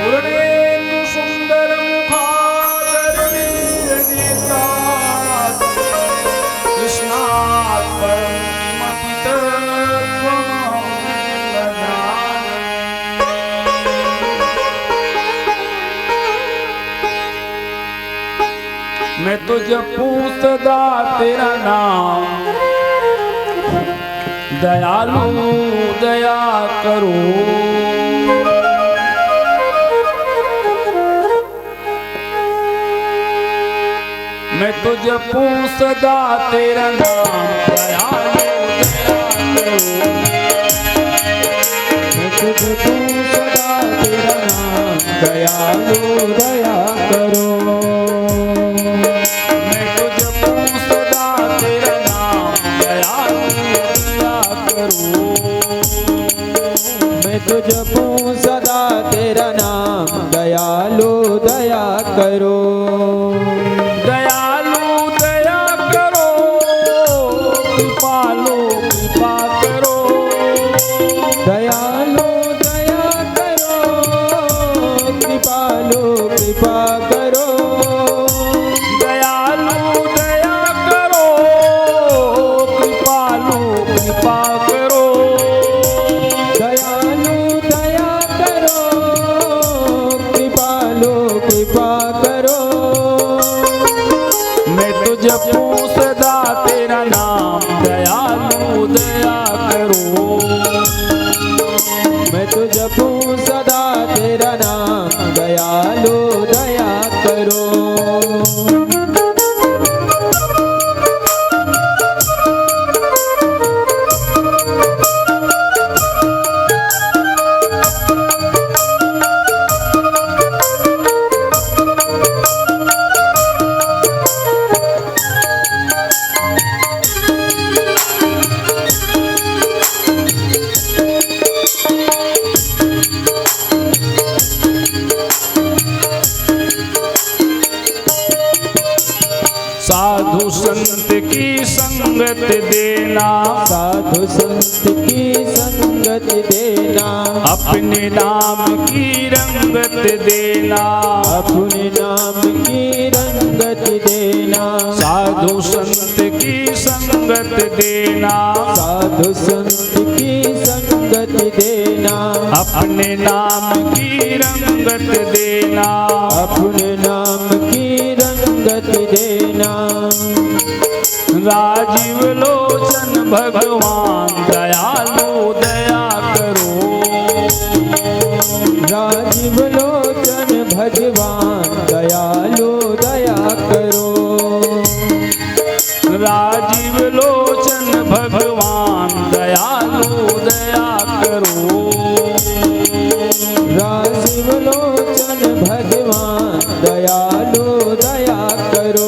पूर्णेन्दु सुंदर मुखादरवीरनेता कृष्णात् परं किमपि तत्त्वमहं न जाने। मैं तो जपूं सदा तेरा नाम, दयालु दया करो। मैं तो जपूं सदा तेरा नाम, दयालु दया करो। मैं तो जपूं सदा तेरा नाम, दयालु दया करो। मैं तो जपूं सदा तेरा नाम, दयालु दया करो। मैं तो जपूं सदा तेरा नाम, दयालु दया करो। दयालु दया करो, कृपालु कृपा करो। दयालु दया करो, कृपालु कृपा करो। दयालु दया करो, कृपालु कृपा करो। दयालु दया करो, कृपालु कृपा करो। मैं तो जपूं सदा तेरा नाम, दयालु दया करो। मैं तो जपूं सदा तेरा नाम, दयालु दया करो। साधु संत की संगत देना, साधु संत की संगत देना। अपने नाम की रंगत देना, अपने नाम की रंगत देना। साधु संत की संगत देना। साधु संत की संगत देना। अपने नाम की रंगत देना। अपने नाम की रंगत देना। राजीव लोचन भगवान, दयालु दया करो। राजीव लोचन भगवान, दयालु दया करो। राजीव लोचन भगवान, दयालु दया करो। राजीव लोचन भगवान, दयालु दया करो।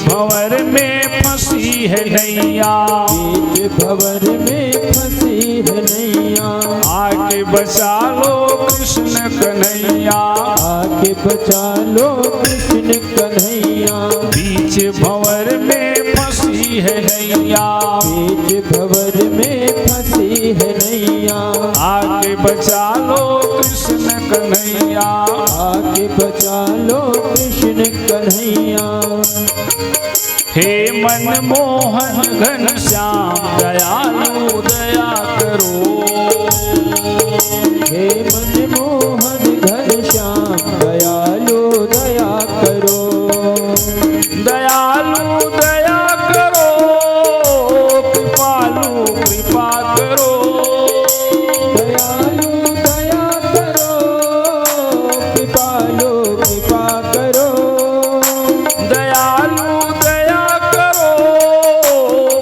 भंवर में फंसी है नैया, बीच भंवर में फंसी है नैया। आके बचा लो कृष्ण कन्हैया, आके बचा लो कृष्ण कन्हैया। बीच भंवर में फंसी है नैया, बीच भंवर में फंसी है नैया। आके बचा लो कृष्ण कन्हैया, आके बचा लो कृष्ण कन्हैया। हे मनमोहन घनश्याम, दयालु दया करो। हे मनमोहन घनश्याम दयालु दया करो। दयालु दया करो, कृपालु कृपा करो। दयालु दया करो, कृपालु कृपा करो। दयालु दया करो,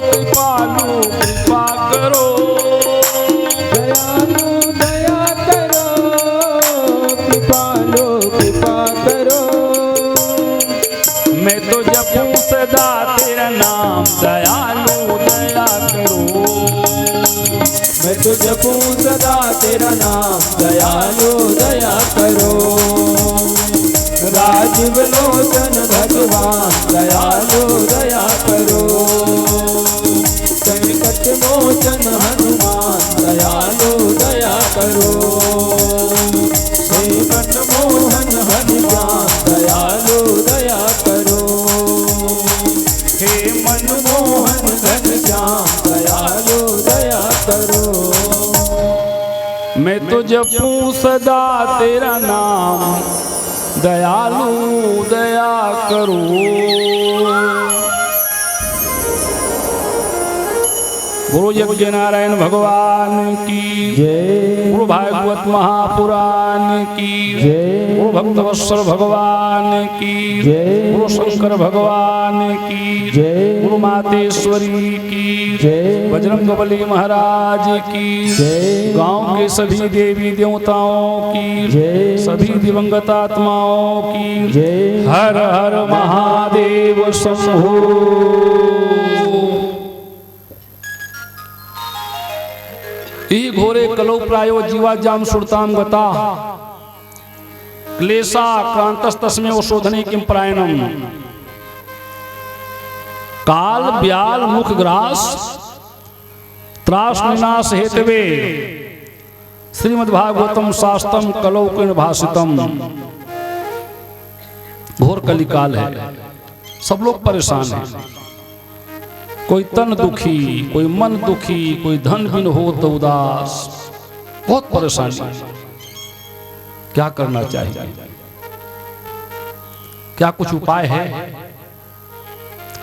कृपालु कृपा करो। दयालु दया करो, कृपालु कृपा करो। मैं तो जपूं सदा तेरा नाम, दयालु दया करो। मैं तो जपूं सदा तेरा नाम, दयालु दया करो। राजीव लोचन भगवान दयालु दया करो। संकट मोचन हनुमान दयालु दया करो। हे मनमोहन हनुमान दयालु दया करो। हे मनमोहन घनश्याम दयालु दया करो। मैं तो जपूं सदा तेरा नाम, दयालु दया करो। गुरु यज्ञ नारायण भगवान की जय। गुरु भागवत महापुराण की जय। गुरु भक्तवत्सल भगवान की जय। गुरु शंकर भगवान की जय। गुरु मातेश्वरी की जय। बजरंगबली महाराज की जय। गांव के सभी देवी देवताओं की जय। सभी दिवंगत आत्माओं की जय। हर हर महादेव शंभो। ई घोरे कलौ प्रायो जीवा जाम सुरताम गता क्लेशा क्रांतस्तस्मे शोधने किम प्रायणम। काल ब्याल मुख ग्रास त्रास निनाश हेतवे श्रीमद्भागवतम शास्त्रम कलौ किण भाषितम। घोर कलिकाल है, सब लोग परेशान हैं। कोई तन दुखी, कोई मन दुखी, कोई धन बिन हो तो उदास। बहुत परेशानी, क्या करना चाहिए? क्या कुछ उपाय है?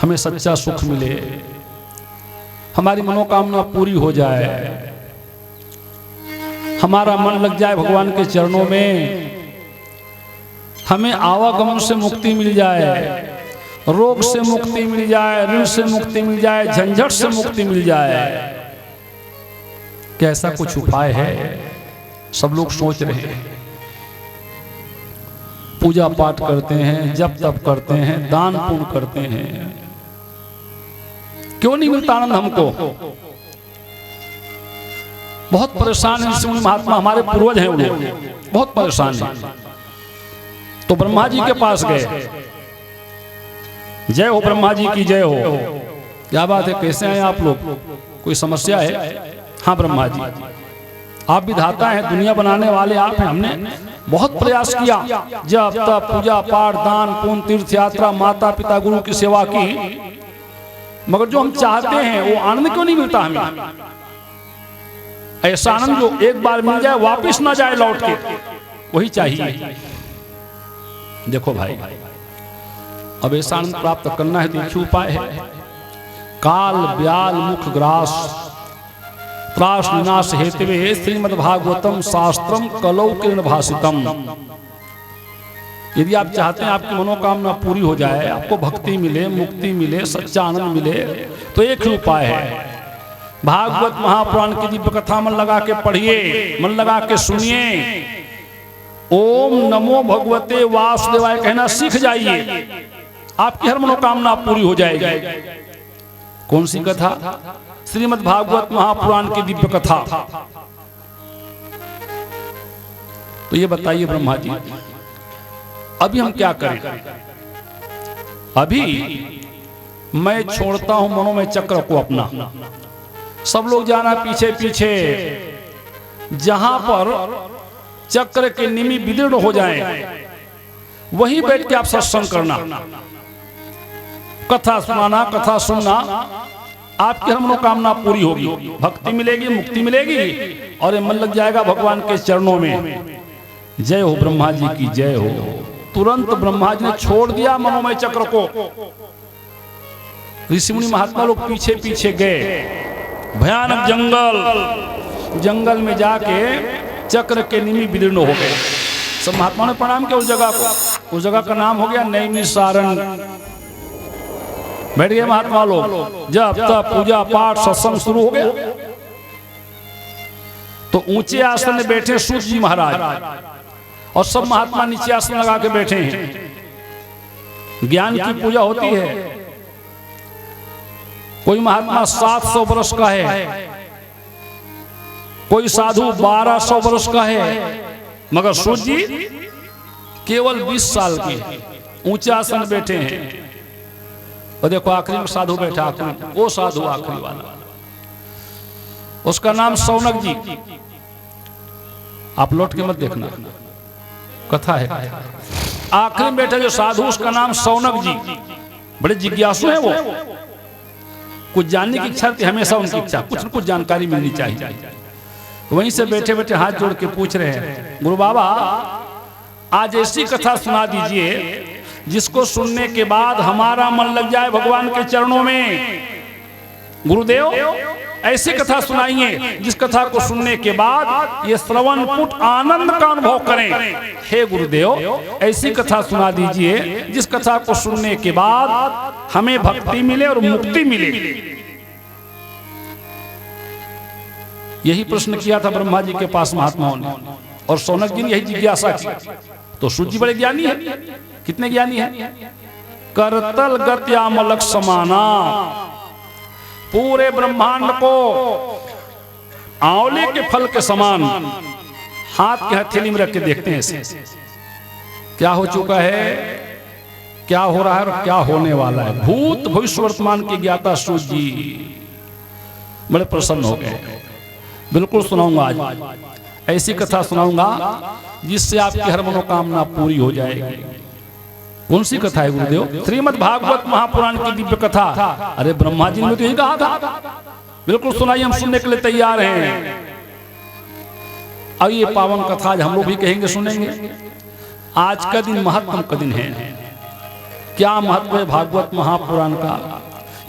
हमें सच्चा सुख मिले, हमारी मनोकामना पूरी हो जाए, हमारा मन लग जाए भगवान के चरणों में, हमें आवागमन से मुक्ति मिल जाए, रोग से मुक्ति मिल जाए, ऋण से मुक्ति मिल जाए, झंझट से मुक्ति मिल जाए। क्या ऐसा कुछ उपाय है? सब लोग सोच रहे हैं। पूजा पाठ करते हैं, जप तप करते हैं, दान पुण्य करते हैं, क्यों नहीं मिलता आनंद हमको? बहुत परेशान है ऋषि मुनि महात्मा, हमारे पूर्वज हैं वो लोग, बहुत परेशान हैं। तो ब्रह्मा जी के पास गए। जय हो ब्रह्मा जी की जय हो। क्या बात है, कैसे हैं आप लोग? कोई समस्या है? हाँ ब्रह्मा जी, आप विधाता हैं, दुनिया बनाने वाले आप हैं। हमने बहुत प्रयास किया, जप तप पूजा पाठ दान पुण्य तीर्थ यात्रा माता पिता गुरु की सेवा की, मगर जो हम चाहते हैं वो आनंद क्यों नहीं मिलता हमें? ऐसा आनंद जो एक बार मिल जाए वापस ना जाए लौट के, वही चाहिए। देखो भाई, अब ऐसा आनंद प्राप्त करना है तो एक उपाय है। काल ब्याल मुख ग्रास त्रास निनाश हेतवे श्रीमद्भागवतम शास्त्रम कलौ किरण भाषितम। यदि आप चाहते हैं आपकी मनोकामना पूरी हो जाए, आपको भक्ति मिले, मुक्ति मिले, सच्चा आनंद मिले, तो एक ही उपाय है। भागवत महापुराण की दिव्य कथा मन लगा के पढ़िए, मन लगा के सुनिए। ओम नमो भगवते वासुदेवाय कहना सीख जाइए, आपकी हर मनोकामना पूरी हो जाएगी। कौन सी कथा? श्रीमद् भागवत महापुराण की दिव्य कथा। तो ये बताइए ब्रह्मा जी, अभी हम क्या करें? अभी मैं छोड़ता हूं मनों में चक्र को अपना, सब लोग जाना पीछे पीछे, जहां पर चक्र के निमि विदीर्ण हो जाएं, वहीं बैठ के आप सत्संग करना, कथा सुनाना, कथा सुनना, आपकी हर मनोकामना पूरी होगी, भक्ति मिलेगी, मुक्ति मिलेगी और ये मन लग जाएगा भगवान के चरणों में। जय हो ब्रह्मा जी की जय हो। तुरंत ब्रह्मा जी ने छोड़ दिया मनोमय चक्र को। ऋषि मुनि महात्मा लोग पीछे पीछे गए। भयानक जंगल में जाके चक्र के निमि विदीर्ण हो गए। सब महात्मा ने प्रणाम किया उस जगह को। उस जगह का नाम हो गया नैमिषारण्य। बैठ गए महात्मा लोग। जब तब पूजा पाठ सत्संग शुरू हो गया। तो ऊंचे आसन में बैठे सूत जी महाराज और सब महात्मा नीचे आसन लगा के बैठे हैं। ज्ञान की पूजा होती है। कोई महात्मा 700 वर्ष का है, कोई साधु 1200 वर्ष का है, मगर सूत जी केवल 20 साल के ऊंचे आसन बैठे हैं। और देखो आखिरी में साधु बैठा, आखिरी वो साधु आखिरी वाला, उसका नाम सौनक जी। आप लौट के मत देखना, कथा है। आखिरी में बैठा जो साधु, उसका नाम सौनक जी। बड़े जिज्ञासु है वो। कुछ जानने की इच्छा थी हमेशा उनकी इच्छा, कुछ न कुछ जानकारी मिलनी चाहिए। वहीं से बैठे बैठे हाथ जोड़ के पूछ रहे हैं, गुरु बाबा आज ऐसी कथा सुना दीजिए जिसको सुनने के बाद हमारा मन लग जाए भगवान के चरणों में। गुरुदेव ऐसी कथा सुनाइए जिस कथा को सुनने के बाद ये श्रवण पुट आनंद का अनुभव करें। हे गुरुदेव ऐसी कथा सुना दीजिए जिस कथा को सुनने के बाद हमें भक्ति मिले और मुक्ति मिले। यही प्रश्न किया था ब्रह्मा जी के पास महात्माओं ने, और सौनक जी ने यही जिज्ञासा की। तो सूर्य जी बड़े ज्ञानी है। कितने ज्ञानी है? करतल गत्यामलक समाना, पूरे ब्रह्मांड को आंवले के फल के समान हाथ के हथेली में रख के देखते हैं क्या हो चुका है, क्या हो रहा है और क्या होने वाला है। भूत भविष्य वर्तमान की ज्ञाता सूर्य जी बड़े प्रसन्न हो गए। बिल्कुल सुनाऊंगा आज ऐसी कथा सुनाऊंगा जिससे आपकी हर मनोकामना पूरी हो जाएगी। कौन सी कथा है गुरुदेव? श्रीमद् भागवत महापुराण की दिव्य कथा। अरे ब्रह्मा जी ने तो यही कहा था। बिल्कुल सुनाइए, हम सुनने के लिए तैयार हैं। अब ये पावन कथा हम लोग भी कहेंगे, सुनेंगे। आज का दिन महत्तम का दिन है। क्या महत्व है भागवत महापुराण का?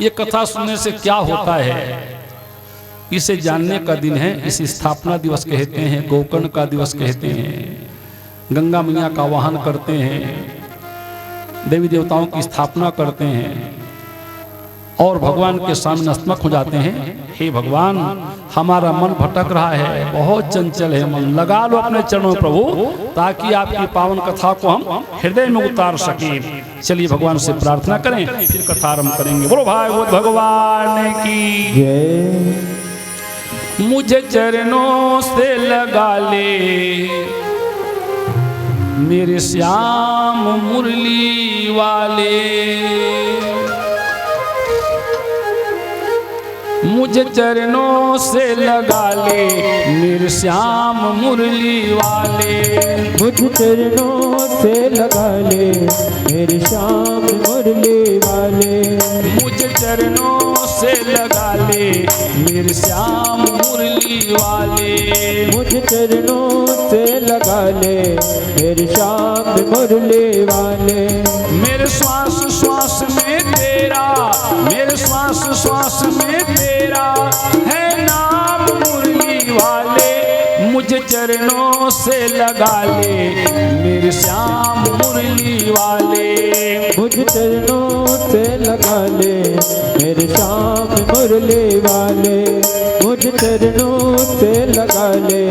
ये कथा सुनने से क्या होता है इसे जानने का दिन है। इस स्थापना दिवस कहते हैं, गोकर्ण का दिवस कहते हैं। गंगा मैया का वाहन करते हैं, देवी देवताओं की स्थापना करते हैं और भगवान के सामने नतमस्तक हो जाते हैं। हे भगवान हमारा मन भटक रहा है, बहुत चंचल है मन, लगा लो अपने चरणों में प्रभु, ताकि आपकी पावन कथा को हम हृदय में उतार सकें। चलिए भगवान से प्रार्थना करें, फिर कथा आरंभ करेंगे। बोलो भागवत भगवान की जय। मुझे चरणों से लगा ले मेरे श्याम मुरली वाले, मुझे चरणों से लगा ले मेरे श्याम मुरली वाले, मुझे चरणों से लगा ले मेरे श्याम मुरली वाले, मुझे चरणों से लगा ले मेरे श्याम मुरली वाले, मुझे चरणों से लगा ले मेरे श्याम मुरली वाले। मेरे श्वास श्वास में तेरा, मेरे श्वास श्वास में तेरा है नाम मुरली वाले, मुझे चरणों से लगा ले मेरे श्याम मुरली वाले, मुझे चरणों से लगा ले मेरे श्याम मुरली वाले, मुझे चरणों से लगा ले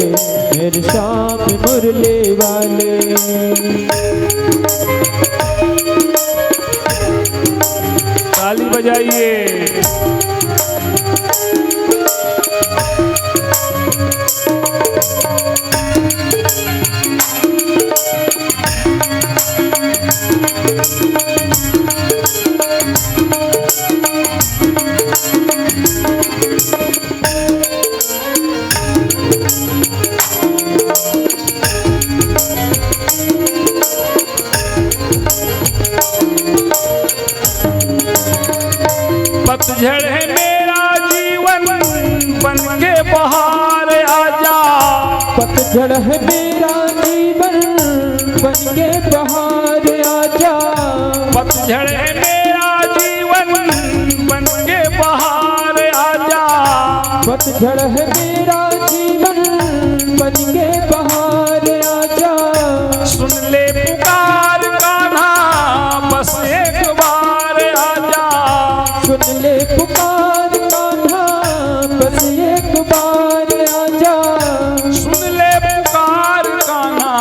मेरे श्याम मुरली वाले। ताली बजाइए। पतझड़ है मेरा जीवन बन के बहार आजा। पतझड़ है मेरा जीवन बन के बहार आजा। पतझड़ है मेरा जीवन बन के बहार आजा। सुन ले पुकार कान्हा बस एक बार आजा। सुन ले पुकार कान्हा बस एक बार आजा। सुन ले पुकार कान्हा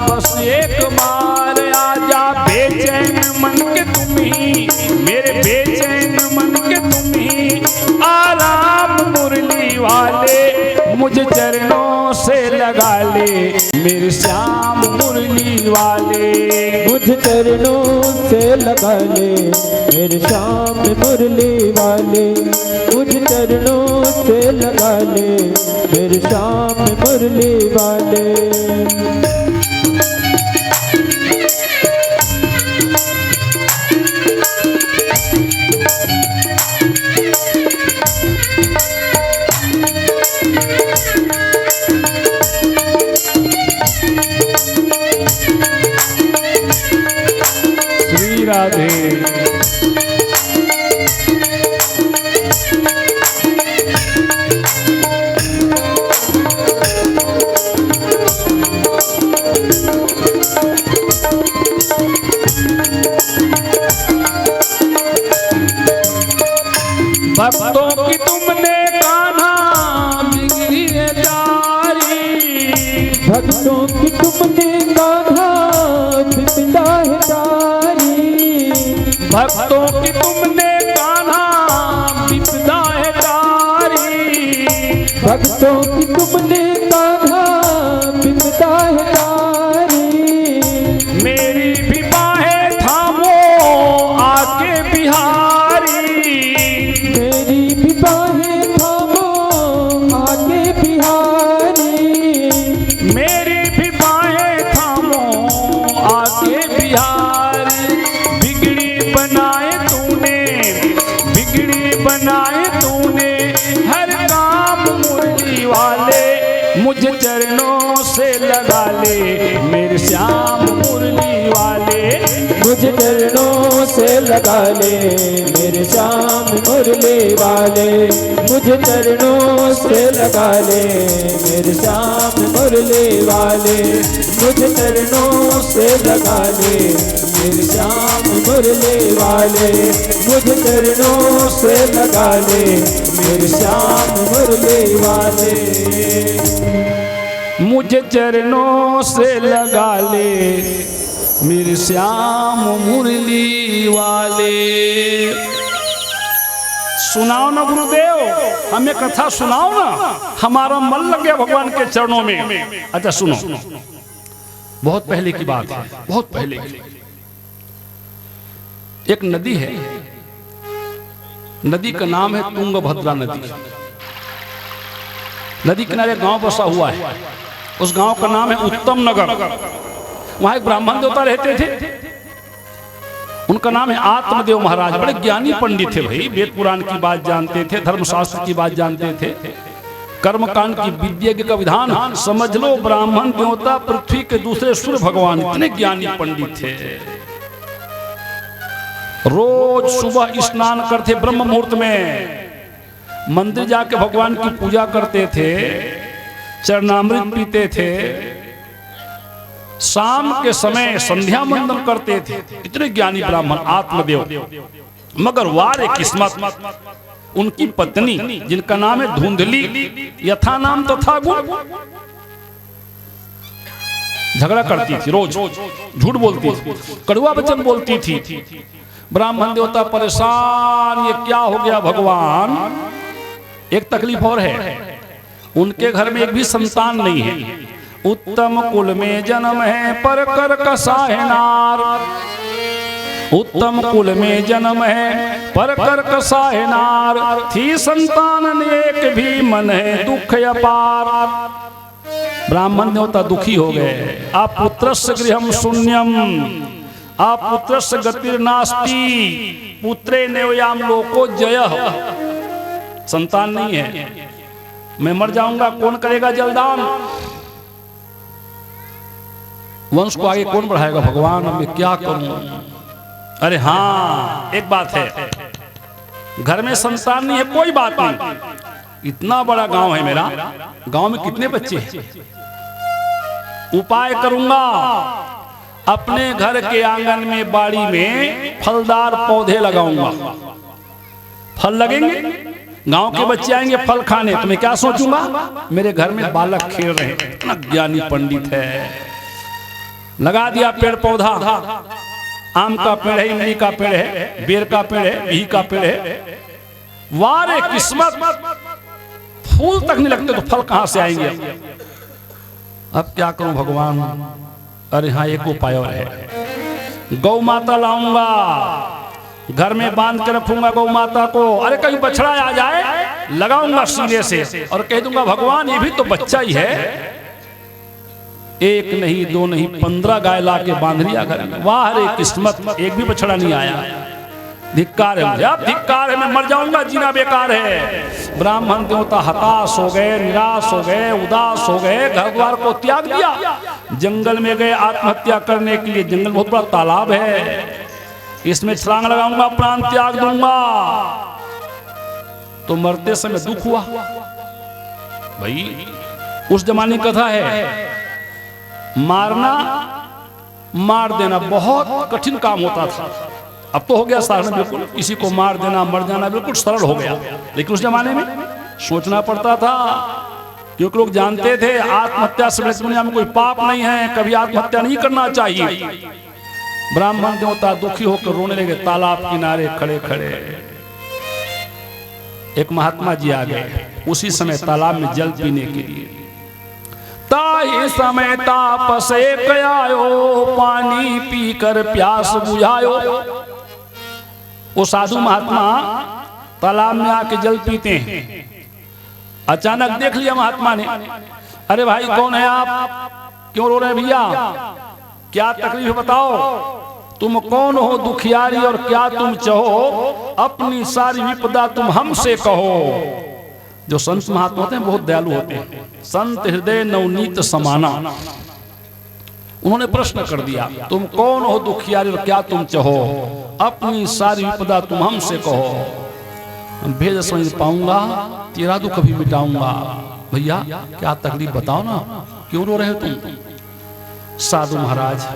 बस एक बार आजा। बेचैन मन के तुम ही मेरे बेचैन मन के तुम ही आराम मुरली वाले। मुझे चरणों से लगा ले मेरे श्याम मुरली वाले। मुझे चरणों से लगा ले मेरे श्याम मुरली वाले। मुझे चरणों से लगा ले मेरे श्याम मुरली वाले। श्री राधे। भक्तों की तुमने कान्हा बिगड़ी है तारी। भक्तों की तुमने कान्हा बिपदा है तारी। भक्तों की तुमने कान्हा विपदा है तारी। भक्तों की तुमने कान्हा बिपदा है तारी। मेरी भी बाहें थामो आके बिहारी। मेरी भी बाहें थामो आके बिहारी। मेरी भी बाहें थामो आके बिहारी। बिगड़ी बनाए तूने बिगड़ी बनाए तूने हर काम मुरली वाले। मुझे चरणों से लगा ले मेरे श्याम मुरली वाले। मुझे चरणों से लगा ले मेरे श्याम मुरली वाले। मुझे चरणों से लगा ले मेरे श्याम मुरली वाले। मुझे चरणों से लगा ले मेरे श्याम मुरली वाले। मुझे चरणों से लगा ले मेरे श्याम मुरली वाले। मुझे चरणों से लगा ले मेरे श्याम मुरली वाले। सुनाओ ना गुरुदेव, हमें कथा सुनाओ ना, हमारा मन लग गया भगवान के चरणों में। अच्छा सुनो, बहुत पहले की बात है, बहुत पहले की। एक नदी है, नदी का नाम है तुंगभद्रा नदी। नदी किनारे गांव बसा हुआ है, उस गांव का नाम है उत्तम नगर। वहां एक ब्राह्मण देवता रहते थे, उनका नाम है आत्मदेव महाराज। बड़े ज्ञानी पंडित थे भाई, वेद पुराण की बात जानते थे, धर्मशास्त्र की बात जानते थे, कर्मकांड की विद्या का विधान समझ लो। ब्राह्मण देवता पृथ्वी के दूसरे सूर्य भगवान, इतने ज्ञानी पंडित थे। रोज सुबह स्नान करते ब्रह्म मुहूर्त में, मंदिर जाके भगवान की पूजा करते थे, चरणामृत पीते थे, शाम के समय संध्या वंदन करते थे। इतने ज्ञानी ब्राह्मण आत्मदेव। मगर वार किस्मत, उनकी पत्नी जिनका नाम है धुंधली, यथा नाम तथा गुण, झगड़ा करती थी, रोज झूठ बोलती थी, कड़वा वचन बोलती थी। ब्राह्मण देवता परेशान, ये क्या हो गया भगवान। एक तकलीफ और है, उनके घर में एक भी संतान नहीं है। उत्तम कुल में जन्म है पर कर कसा है नार। उत्तम कुल में जन्म है पर कर कसा है नार। थी संतान एक भी मन है दुख अपार। ब्राह्मण देवता दुखी हो गए। आप पुत्रस्य गृहम शून्यम, आप पुत्रस्य गतिर्नास्ति, पुत्रे नेवयाम लोको जयः। संतान नहीं है, मैं मर जाऊंगा, कौन करेगा जलदान। वंश को आगे कौन बढ़ाएगा भगवान, अब मैं क्या करूं। अरे हाँ, एक बात है, घर में संतान नहीं है कोई बात नहीं, इतना बड़ा गांव है मेरा, गांव में कितने बच्चे हैं, उपाय करूंगा, अपने घर के आंगन में बाड़ी में फलदार पौधे लगाऊंगा, फल लगेंगे, गांव के बच्चे आएंगे फल खाने, तो मैं क्या सोचूंगा, मेरे घर में बालक खेल रहे हैं, इतना ज्ञानी पंडित है। लगा दिया पेड़ पौधा, आम का पेड़ है, इमली का पेड़ है, बेर का पेड़ है, बिही का पेड़ है, वारे किस्मत, फूल तक नहीं लगते तो फल कहां से आएंगे। अब क्या करूं भगवान, अरे हाँ एक उपाय और है, गौ माता लाऊंगा, घर में बांध के रखूंगा गौ माता को, अरे कहीं बछड़ा आ जाए लगाऊंगा सीने से और कह दूंगा भगवान ये भी तो बच्चा ही है, एक नहीं दो नहीं 15 गाय ला के बांध लिया घर में, वाह रे किस्मत, एक भी बछड़ा नहीं आया, धिक्कार है मुझे, अब धिक्कार है, मैं मर जाऊंगा, जीना बेकार है। ब्राह्मण देवता हताश हो गए, निराश हो गए, उदास हो गए, घर द्वार को त्याग दिया, जंगल में गए आत्महत्या करने के लिए। जंगल बहुत बड़ा तालाब है, इसमें छलांग लगाऊंगा, प्राण त्याग दूंगा। तो मरते समय दुख हुआ भाई, उस जमाने की कथा है, मारना मार देना बहुत कठिन काम होता था, अब तो हो गया साधारण, बिल्कुल किसी को मार देना मर जाना बिल्कुल सरल हो गया, लेकिन उस जमाने में सोचना पड़ता था, क्योंकि लोग जानते थे आत्महत्या से दुनिया में कोई पाप नहीं है, कभी आत्महत्या नहीं करना चाहिए। ब्राह्मण देवता दुखी होकर रोने लगे, तालाब किनारे खड़े खड़े एक महात्मा जी आ गए, उसी समय तालाब में जल पीने के लिए। ताही समय तापस एक आयो, पानी पीकर प्यास बुझायो। वो साधु महात्मा तालाब में आके जल पीते हैं, अचानक देख लिया महात्मा ने, अरे भाई कौन है आप, क्यों रो रहे हैं भैया, क्या तकलीफ बताओ, तुम कौन हो दुखियारी और क्या तुम चाहो, अपनी सारी विपदा तुम हमसे कहो। जो संत महात्मा होते हैं बहुत दयालु होते हैं, संत हृदय नवनीत समाना। उन्होंने प्रश्न कर दिया, तुम कौन हो दुखियारी और क्या तुम चाहो, अपनी सारी विपदा तुम हमसे कहो, भेद समझ पाऊंगा, तेरा दुख भी मिटाऊंगा। भैया क्या तकलीफ बताओ ना, क्यों रो रहे हो तुम। साधु महाराज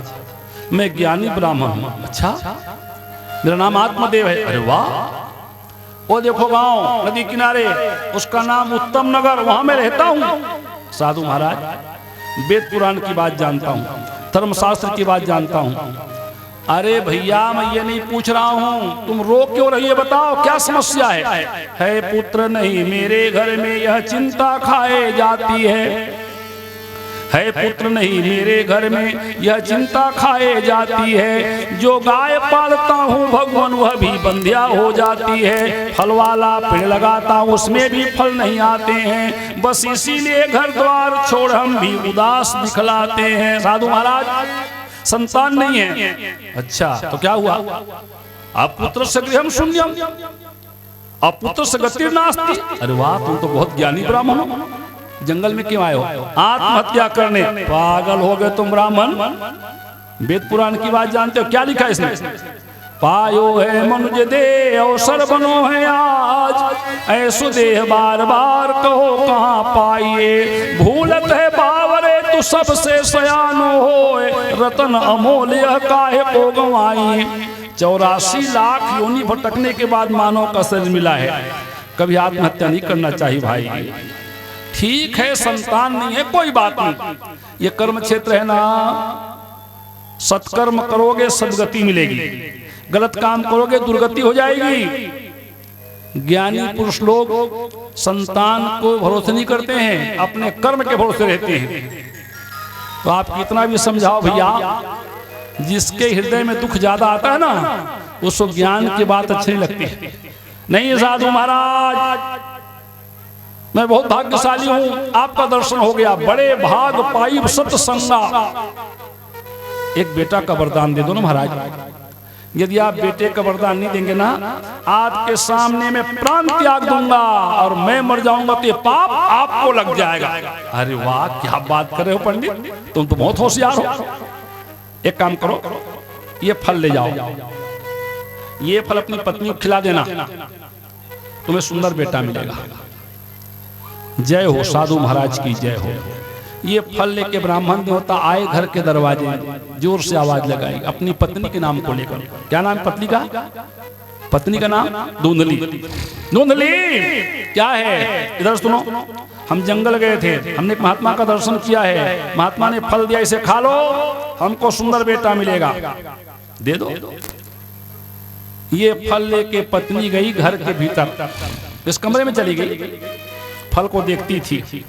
मैं ज्ञानी ब्राह्मण हूं। अच्छा, मेरा नाम आत्मदेव है। अरे वाह, वो देखो गांव नदी किनारे, उसका नाम उत्तम नगर, वहां मैं रहता हूं। साधु महाराज वेद पुराण की बात जानता हूं, धर्मशास्त्र की बात जानता हूं। अरे भैया मैं ये नहीं पूछ रहा हूं, तुम रो क्यों रही है, बताओ क्या समस्या है पुत्र नहीं मेरे घर में यह चिंता खाए जाती है पुत्र नहीं मेरे घर में यह चिंता खाए जाती है, जो गाय पालता हूँ भगवान वह भी बंध्या हो जाती है, फल वाला पेड़ लगाता हूँ उसमें भी फल नहीं आते हैं, बस इसीलिए घर द्वार छोड़ हम भी उदास दिखलाते हैं। साधु महाराज संतान नहीं है। अच्छा तो क्या हुआ, आप पुत्र से गृहम शून्यम, आप पुत्र से गति नास्ति। अरे वाह, तुम तो बहुत ज्ञानी ब्राह्मण हो, जंगल में क्यों आए हो आत्महत्या करने। पागल हो गए तुम ब्राह्मण, वेद पुराण की बात जानते हो, क्या लिखा है इसमें, पायो है मनुज दे अवसर बनो है आज, ऐसो देह बार बार कहो कहाँ पाइए, भूलत है बावरे तू सबसे सयानो हो, रतन अमूल्य काहे को गंवाई। 84 लाख योनि भटकने के बाद मानव का शरीर मिला है, कभी आत्महत्या नहीं करना चाहिए भाई। ठीक है संतान नहीं है कोई बात नहीं, ये कर्म क्षेत्र है ना, सत्कर्म करोगे सदगति मिलेगी, गलत काम करोगे दुर्गति हो जाएगी। ज्ञानी पुरुष लोग संतान को भरोसे नहीं करते हैं, अपने कर्म के भरोसे रहते हैं। तो आप कितना भी समझाओ भैया, जिसके हृदय में दुख ज्यादा आता है ना, उसको ज्ञान की बात अच्छी नहीं लगती। नहीं साधु महाराज मैं बहुत भाग्यशाली हूं, आपका दर्शन हो गया, बड़े भाग पाई सत्संगा। एक बेटा का वरदान दे दो ना महाराज, यदि आप बेटे का वरदान नहीं देंगे ना, आपके सामने मैं प्राण त्याग दूंगा और मैं मर जाऊंगा तो ये पाप आपको लग जाएगा। अरे वाह क्या बात कर रहे हो पंडित, तुम तो बहुत होशियार हो। एक काम करो, ये फल ले जाओ, ये फल अपनी पत्नी को खिला देना, तुम्हें सुंदर बेटा मिलेगा। जय हो साधु महाराज की जय हो। ये फल लेके ब्राह्मण देवता आए घर के दरवाजे, जोर से आवाज लगाई अपनी पत्नी के नाम को लेकर। क्या नाम पत्नी का? पत्नी का नाम धुंधली। धुंधली क्या है? इधर सुनो, हम जंगल गए थे, हमने एक महात्मा का दर्शन किया है, महात्मा ने फल दिया, इसे खा लो, हमको सुंदर बेटा मिलेगा, दे दो। ये फल लेके पत्नी गई घर के भीतर, इस कमरे में चली गई, फल को देखती थी,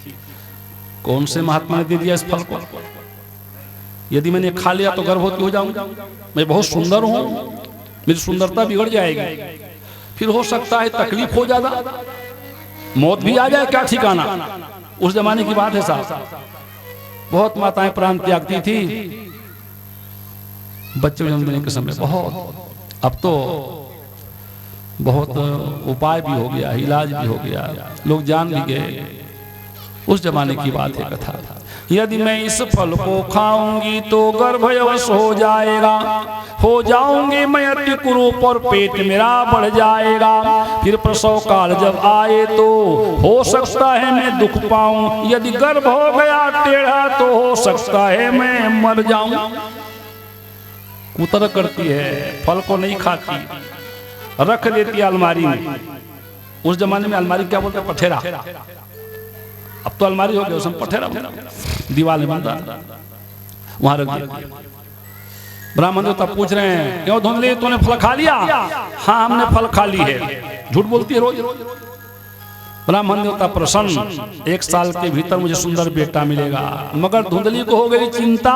कौन से महात्मा ने दे दिया इस फल को? यदि मैंने खा लिया तो गर्भवती हो जाऊंगा, मैं बहुत सुंदर हूं, मेरी सुंदरता बिगड़ जाएगी, फिर हो सकता है तकलीफ हो ज्यादा, मौत भी आ जाए, क्या ठिकाना। उस जमाने की बात है साहब, बहुत माताएं प्राण त्यागती थी बच्चे जन्म देने के समय, बहुत। अब तो बहुत उपाय भी हो गया, इलाज भी हो गया, लोग जान भी गए। उस जमाने की बात है कथा। यदि मैं इस फल को खाऊंगी तो गर्भवश हो जाएगा, हो जाऊंगी मैं अति कुरूप और पेट मेरा बढ़ जाएगा, फिर प्रसव काल जब आए तो हो सकता है मैं दुख पाऊं, यदि गर्भ हो गया टेढ़ा तो हो सकता है मैं मर जाऊं। उतर करती है, फल को नहीं खाती, रख देती है अलमारी में। उस जमाने में अलमारी क्या बोलते? पठेरा। अब तो अलमारी हो गया, उसमें पठेरा दीवार में बनता, वहां रख दिया। ब्राह्मण देवता पूछ रहे हैं, क्यों धुंधली तूने फल खा लिया? हाँ हमने फल खा ली है। झूठ बोलती है रोज। ब्राह्मण देवता प्रसन्न, 1 साल के भीतर मुझे सुंदर बेटा मिलेगा। मगर धुंधली को हो गई चिंता,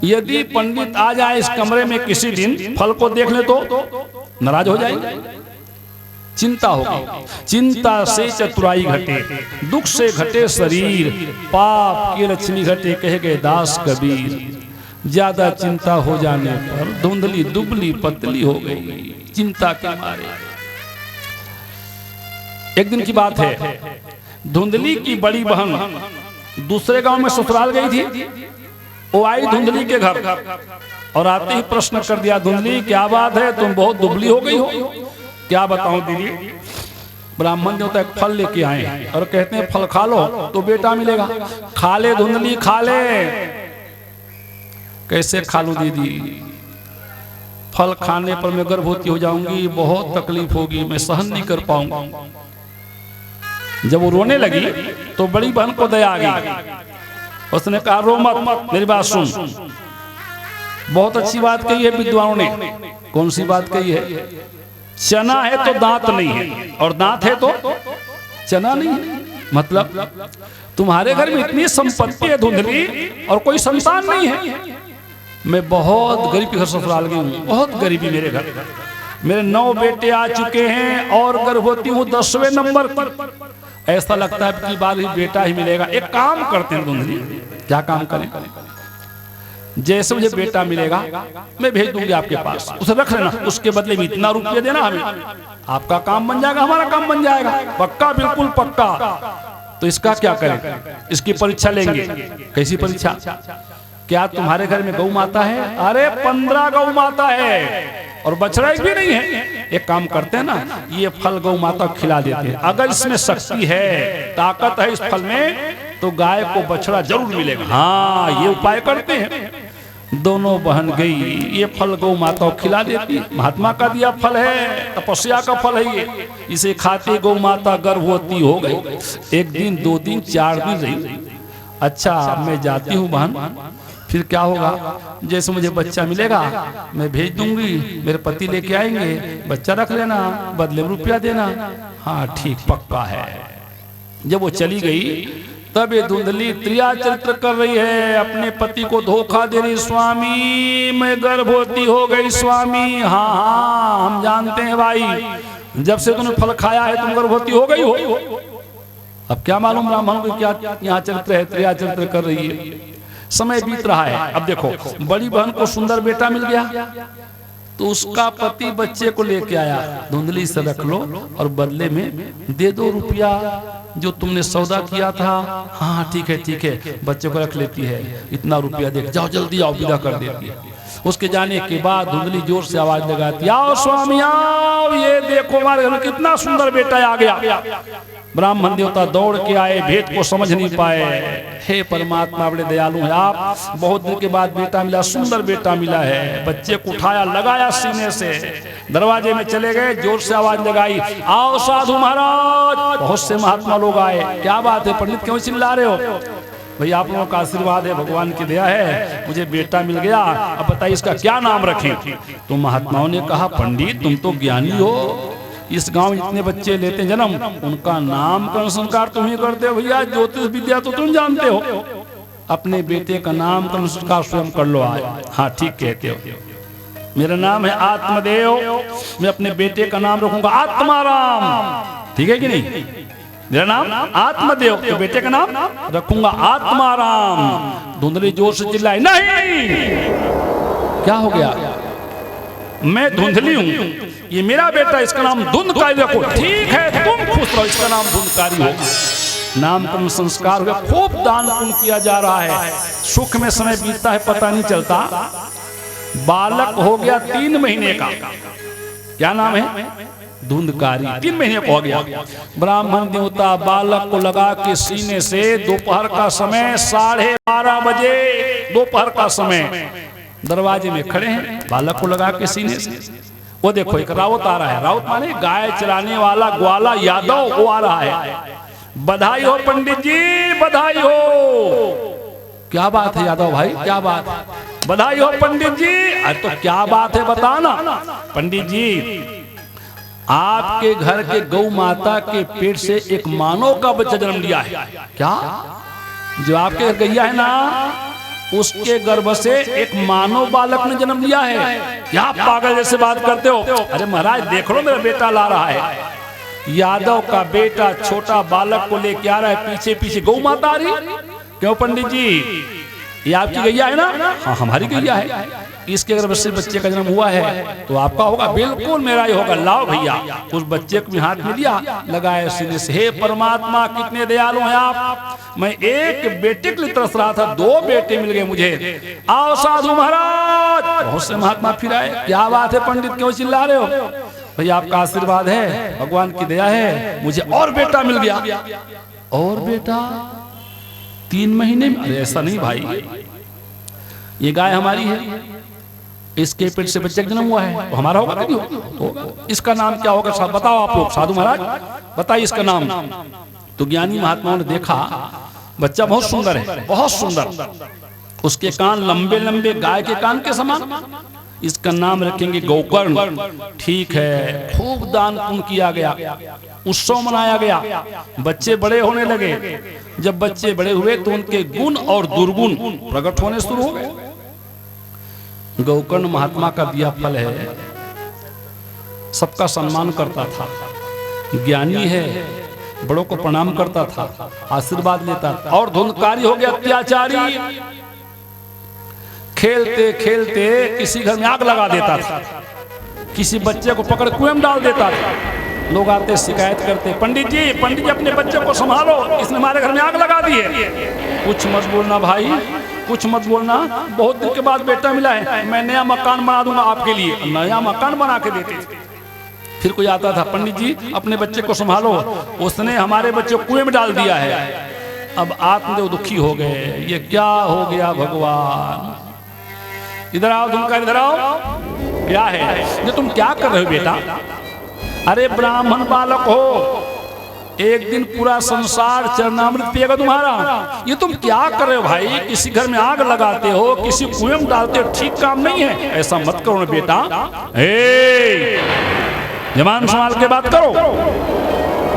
यदि पंडित आ जाए इस कमरे में किसी दिन, फल को देख ले तो नाराज हो जाएंगे। चिंता हो गई, चिंता से चतुराई घटे, दुख से घटे शरीर, पाप की लक्ष्मी घटे, कहे गए दास कबीर। ज्यादा चिंता हो जाने पर धुंधली दुबली पतली हो गई, चिंता के मारे। एक दिन की बात है, धुंधली की बड़ी बहन दूसरे गांव में ससुराल गई थी। वो आई धुंधली के घर और आते ही प्रश्न कर दिया, धुंधली क्या बात है, तुम बहुत दुबली हो गई हो। क्या बताऊं दीदी? ब्राह्मण देवता एक फल लेके आए और कहते हैं फल खा लो तो बेटा मिलेगा। खा ले धुंधली, खा ले। कैसे खा लूं दीदी? फल खाने पर मैं गर्भवती हो जाऊंगी, बहुत तकलीफ होगी, मैं सहन नहीं कर पाऊंगा। जब वो रोने लगी तो बड़ी बहन को दया आ गई, उसने कहा रो मत, मेरी बात सुन। बहुत अच्छी बात कही है विद्वानों ने। कौन सी बात कही है? चना है तो दांत नहीं है, और दांत है तो चना नहीं है। मतलब तुम्हारे घर में इतनी संपत्ति है धुंधली और कोई संतान नहीं है। मैं बहुत गरीबी घर ससुराल गई हूँ, बहुत गरीबी मेरे घर। मेरे 9 बेटे आ चुके हैं और गर्भवती हूँ 10वें नंबर की। ऐसा लगता है कि बार ही बेटा ही मिलेगा। एक काम करते हैं धुंधली, क्या काम करें? जैसे मुझे बेटा मिलेगा मैं भेज दूंगी आपके पास, उसे रख लेना, उसके बदले में इतना रुपया देना हमें, आपका काम बन जाएगा, हमारा काम बन जाएगा। पक्का? बिल्कुल पक्का। तो इसका क्या करें? इसकी परीक्षा लेंगे। कैसी परीक्षा? क्या तुम्हारे घर में गौ माता है? अरे 15 गौ माता है और बछड़ा एक भी नहीं है। एक काम करते हैं ना, ये फल गौ माता को खिला देते हैं। अगर इसमें शक्ति है, ताकत है इस फल में, तो गाय को बछड़ा जरूर मिलेगा। हाँ, ये उपाय करते हैं। दोनों बहन गई, ये फल गौ माता को खिला देती। महात्मा का दिया फल है, तपस्या का फल है ये। इसे खाते गौ माता गर्भवती हो गई। 1 दिन 2 दिन 4 दिन रही। अच्छा मैं जाती हूँ बहन, फिर क्या होगा? जैसे मुझे बच्चा मिलेगा मैं भेज दूंगी, मेरे पति लेके आएंगे, बच्चा रख लेना, बदले में रुपया देना। हाँ ठीक, पक्का है। जब वो चली गई तब ये धुंधली त्रिया चरित्र कर रही है, अपने पति को धोखा दे रही। स्वामी मैं गर्भवती हो गई स्वामी। हाँ हाँ हम जानते हैं भाई, जब से तुमने फल खाया है तुम गर्भवती हो गई हो। अब क्या मालूम ब्राह्मण को क्या यहाँ चरित्र है, त्रिया चरित्र कर रही है। समय बीत रहा है। अब देखो, बड़ी बहन को सुंदर बेटा मिल गया तो उसका पति बच्चे को लेके आया, धुंधली से रख लो और बदले में दे दो रुपया। जो तुमने सौदा किया था, हाँ ठीक है, बच्चे को रख लेती है, इतना रुपया देख, जाओ जल्दी आओ, विदा कर देती है। उसके जाने के बाद धुंधली जोर से आवाज लगाती, आओ स्वामी आओ, ये देखो हमारे घर में कितना सुंदर बेटा आ गया। ब्राह्मण देवता दौड़ के आए, भेद को समझ नहीं पाए। हे परमात्मा बड़े दयालु हैं आप, बहुत दिन के बाद बेटा मिला, सुंदर बेटा मिला है। बच्चे को उठाया, लगाया सीने से, दरवाजे में चले गए, जोर से आवाज लगाई, आओ साधु महाराज। बहुत से महात्मा लोग आए। क्या बात है पंडित, क्यों चिल्ला रहे हो? भाई आप लोगों का आशीर्वाद है, भगवान की दया है, मुझे बेटा मिल गया, अब बताइए इसका क्या नाम रखें? तो महात्माओं ने कहा, पंडित तुम तो ज्ञानी हो, इस गांव में जितने बच्चे लेते जन्म, उनका नामकरण संस्कार तुम ही करते हो। भैया ज्योतिष विद्या तो तुम जानते हो, अपने बेटे का नामकरण संस्कार स्वयं कर लो आज। हाँ ठीक कहते हो, मेरा नाम है आत्मदेव, मैं अपने बेटे का नाम रखूंगा आत्माराम। ठीक है कि नहीं? मेरा नाम आत्मदेव, तो बेटे का नाम रखूंगा आत्माराम। धुंधली जोर से चिल्लाई, नहीं क्या हो गया? मैं धुंधली हूं, ये मेरा बेटा, इसका नाम धुंधकारी रखो। ठीक है तुम खुश रहो, इसका नाम धुंधकारी हो। नामकरण संस्कार हुआ, खूब दान पुण्य किया जा रहा है, सुख में समय बीतता है पता नहीं चलता। बालक हो गया 3 महीने का, क्या नाम है? धुंधकारी। 3 महीने को हो गया। ब्राह्मण देवता बालक को लगा के सीने से, दोपहर का समय 12:30 बजे, दोपहर का समय, दरवाजे में खड़े हैं, बालक को लगा के सीने से। वो देखो एक राउत आ रहा है, राउत माने गाय चराने वाला ग्वाला यादव, वो आ रहा है। बधाई हो पंडित जी, बधाई हो। क्या बात है यादव भाई, क्या बात है? बधाई हो पंडित जी। अरे तो क्या बात है बताना। पंडित जी आपके घर के गौ माता के पेट से एक मानव का बच्चा जन्म लिया है। क्या? जो आपके गैया है ना, उसके गर्भ से एक मानव बालक ने जन्म लिया है। क्या पागल जैसे बात करते हो? अरे महाराज देख लो, मेरा बेटा ला रहा है। यादव का बेटा छोटा बालक को लेके आ रहा है, पीछे पीछे गौ माता आ रही। क्यों पंडित जी, ये आपकी गैया है ना? हाँ हमारी गैया है। इसके गर्भ से बच्चे का जन्म हुआ है तो आपका होगा? बिल्कुल मेरा ही होगा। लाओ भैया। उस बच्चे को हाथ में लिया, लगाया सीने से। हे परमात्मा कितने दयालु हैं आप, मैं एक बेटे के लिए तरस रहा था, 2 बेटे मिल गए मुझे। आओ साधु महाराज। बहुत से महात्मा फिर आए। क्या बात है पंडित, क्यों चिल्ला रहे हो? भैया आपका आशीर्वाद है, भगवान की दया है, मुझे और बेटा मिल गया। और बेटा 3 महीने में? अरे ऐसा नहीं भाई, ये गाय हमारी है, इसके पेट से बच्चे का जन्म हुआ है, तो हमारा होगा नहीं होगा? तो इसका नाम क्या होगा? बताओ आप लोग, साधु महाराज बताइए इसका नाम। तो ज्ञानी महात्माओं ने देखा बच्चा बहुत सुंदर है, बहुत सुंदर, उसके कान लंबे लंबे गाय के कान के समान, इसका नाम रखेंगे गोकर्ण। ठीक है, खूब दान पुण्य किया गया, उत्सव मनाया गया, बच्चे बड़े होने लगे। जब बच्चे बड़े हुए तो उनके गुण और दुर्गुण प्रकट होने शुरू हो गए। गोकर्ण महात्मा का दिया फल है, सबका सम्मान करता था, ज्ञानी है, बड़ों को प्रणाम करता था, आशीर्वाद लेता था। और धुंधकारी हो गया, अत्याचारी, खेलते खेलते किसी घर में आग लगा देता था, किसी बच्चे को पकड़ कुएं में डाल देता था। लोग आते शिकायत करते, पंडित जी अपने बच्चे को संभालो, इसने हमारे घर में आग लगा दी है। कुछ मत बोलना भाई, कुछ मत बोलना, बहुत दिन के बाद बेटा मिला है, मैं नया मकान बना दूंगा आपके लिए। नया मकान बना के देते। फिर कोई आता था, पंडित जी अपने बच्चे को संभालो, उसने हमारे बच्चे को कुएं में डाल दिया है। अब आत्मदेव दुखी हो गए, ये क्या हो गया भगवान। इधर आओ, धुंधकारी इधर आओ। क्या है ये तुम क्या कर रहे हो बेटा? अरे ब्राह्मण बालक हो, एक दिन पूरा संसार चरणामृत पिएगा तुम्हारा। ये तुम क्या कर रहे हो भाई? किसी घर में आग लगाते हो, किसी कुएं में डालते हो, ठीक काम नहीं है, ऐसा मत करो ना बेटा। जबान संभाल के बात करो,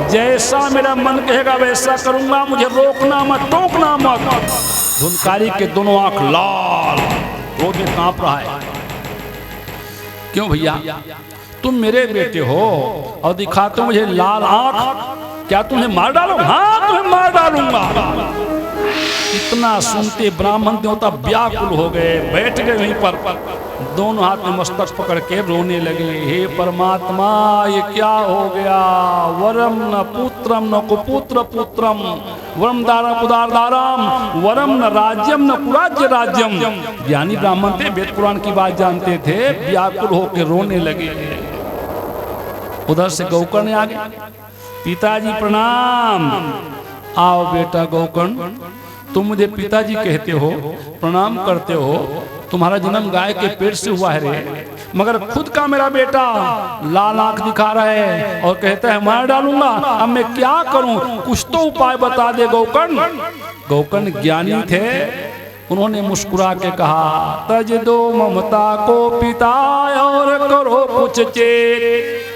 जैसा मेरा मन कहेगा वैसा करूंगा, मुझे रोकना मत, टोकना मत। धुंधकारी के दोनों आंख लाल, क्रोध में कांप रहा है। क्यों भैया, तुम मेरे बेटे हो और दिखाते हो मुझे लाल आंख, क्या तुम्हें मार डालूंगा? हाँ तुम्हें मार डालूंगा। इतना सुनते ब्राह्मण देवता व्याकुल हो गए, बैठ गए वहीं पर। दोनों हाथ में मस्तक पकड़ के रोने लगे। हे परमात्मा, ये क्या हो गया? वरम न पुत्रम न कुपुत्र पुत्रम, वरम दारम उदार दाराम, वरम न राज्यम न कुराज्य राज्यम। ज्ञानी ब्राह्मण थे, वेद पुराण की बात जानते थे, व्याकुल होकर रोने लगे। उधर से गौकर्ण आ गए। पिताजी प्रणाम। आओ बेटा गौकर्ण, तुम मुझे पिताजी कहते हो, प्रणाम करते हो, तुम्हारा जन्म गाय के पेट से हुआ है रे, मगर खुद का मेरा बेटा लाल आंख दिखा रहा है और कहता है मार डालूंगा। अब मैं क्या करूं? कुछ तो उपाय बता दे गौकर्ण। गौकर्ण ज्ञानी थे, उन्होंने मुस्कुरा के कहा, तज दो ममता को पिता और करो कुछ चेत,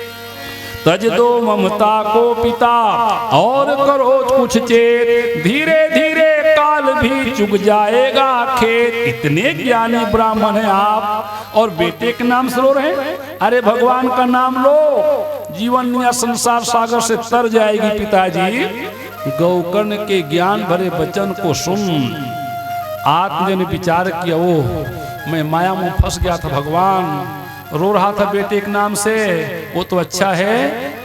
तज दो ममता को पिता और करो कुछ चेत, धीरे धीरे काल भी चुग जाएगा खेत। इतने ज्ञानी ब्राह्मण हैं आप और बेटे के नाम से रो रहे हैं? अरे भगवान का नाम लो, जीवन या संसार सागर से तर जाएगी। पिताजी, गौकर्ण के ज्ञान भरे वचन को सुन आत्मा ने विचार किया, ओह मैं माया में फंस गया था, भगवान रो रहा था बेटे के नाम से, वो तो अच्छा है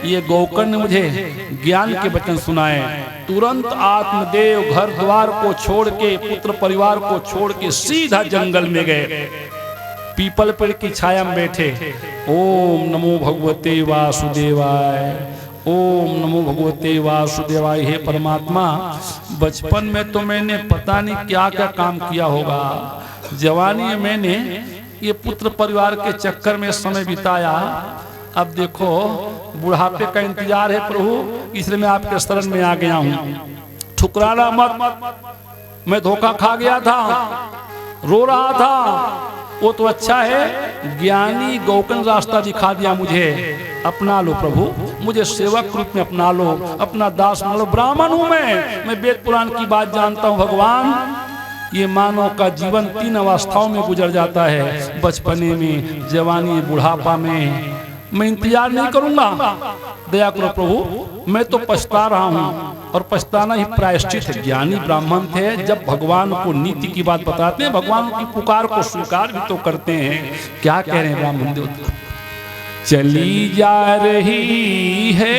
ये गौकर्ण ने मुझे ज्ञान के वचन सुनाए। तुरंत आत्मदेव घर द्वार को छोड़ के, पुत्र परिवार को छोड़ के सीधा जंगल में गए, पीपल पेड़ की छाया में बैठे। ओम नमो भगवते वासुदेवाय, ओम नमो भगवते वासुदेवाय। हे परमात्मा, बचपन में तो मैंने पता नहीं क्या क्या काम किया होगा, जवानी में मैंने ये पुत्र परिवार के चक्कर में समय बिताया, अब देखो बुढ़ापे का इंतजार है प्रभु, इसलिए मैं आपके शरण में आ गया हूँ। ठुकराना मत, मैं धोखा खा गया था, रो रहा था, वो तो अच्छा है ज्ञानी गौकर्ण रास्ता दिखा दिया मुझे, अपना लो प्रभु, मुझे सेवक रूप में अपना लो, अपना दास मान लो। ब्राह्मण हूँ मैं वेद पुराण की बात जानता हूँ। भगवान, ये मानव का जीवन 3 अवस्थाओं में गुजर जाता है, बचपने में, जवानी, बुढ़ापा में। मैं इंतजार नहीं करूंगा, दया करो प्रभु, मैं तो पछता रहा हूँ और पछताना ही प्रायश्चित है। ज्ञानी ब्राह्मण थे, जब भगवान को नीति की बात बताते हैं, भगवान की पुकार को स्वीकार भी तो करते हैं। क्या कह रहे हैं ब्राह्मण देवता? चली जा रही है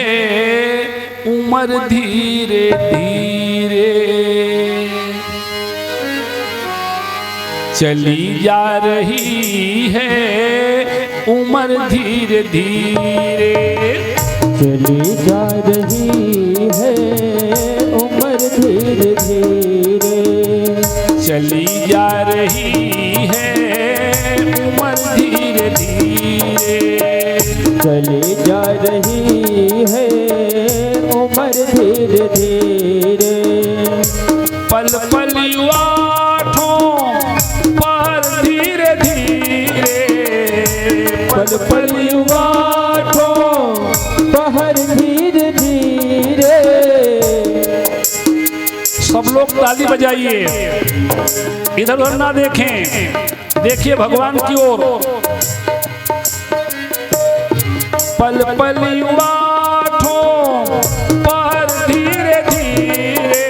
उम्र धीरे धीरे, चली जा रही है उम्र धीरे धीरे, चली जा रही है उम्र धीरे धीरे, चली जा रही है उम्र धीरे धीरे, चली जा रही है उम्र धीरे धीरे, पल पल युवा पल पल युवा पहर धीरे धीरे। सब लोग ताली बजाइए, इधर उधर ना देखें, देखिए भगवान की ओर। पल पल युवा पहर धीरे धीरे,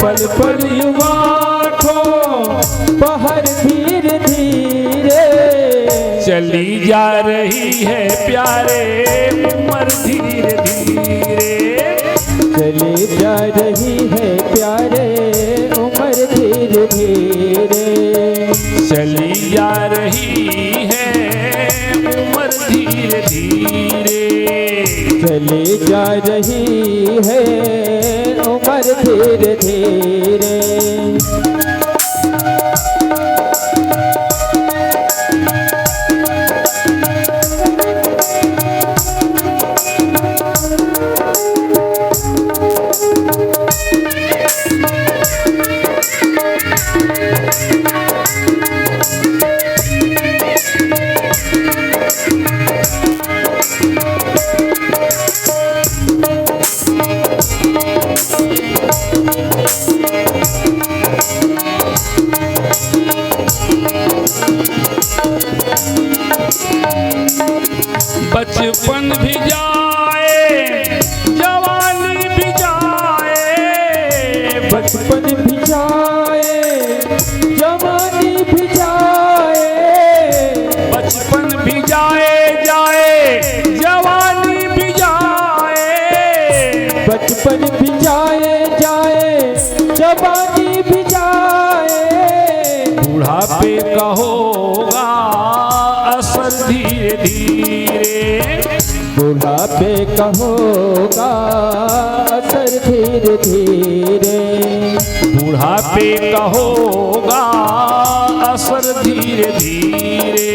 पल पल युवा पहर धीरे धीरे, चली जा रही है प्यारे उम्र धीरे धीरे, चली जा रही है प्यारे उम्र धीरे धीरे, चली जा रही है उम्र धीरे धीरे, चली जा रही है उम्र धीरे धीरे। बुढ़ापे का होगा असर धीरे धीरे, बुढ़ापे का होगा असर धीरे धीरे, बुढ़ापे का होगा असर धीरे धीरे,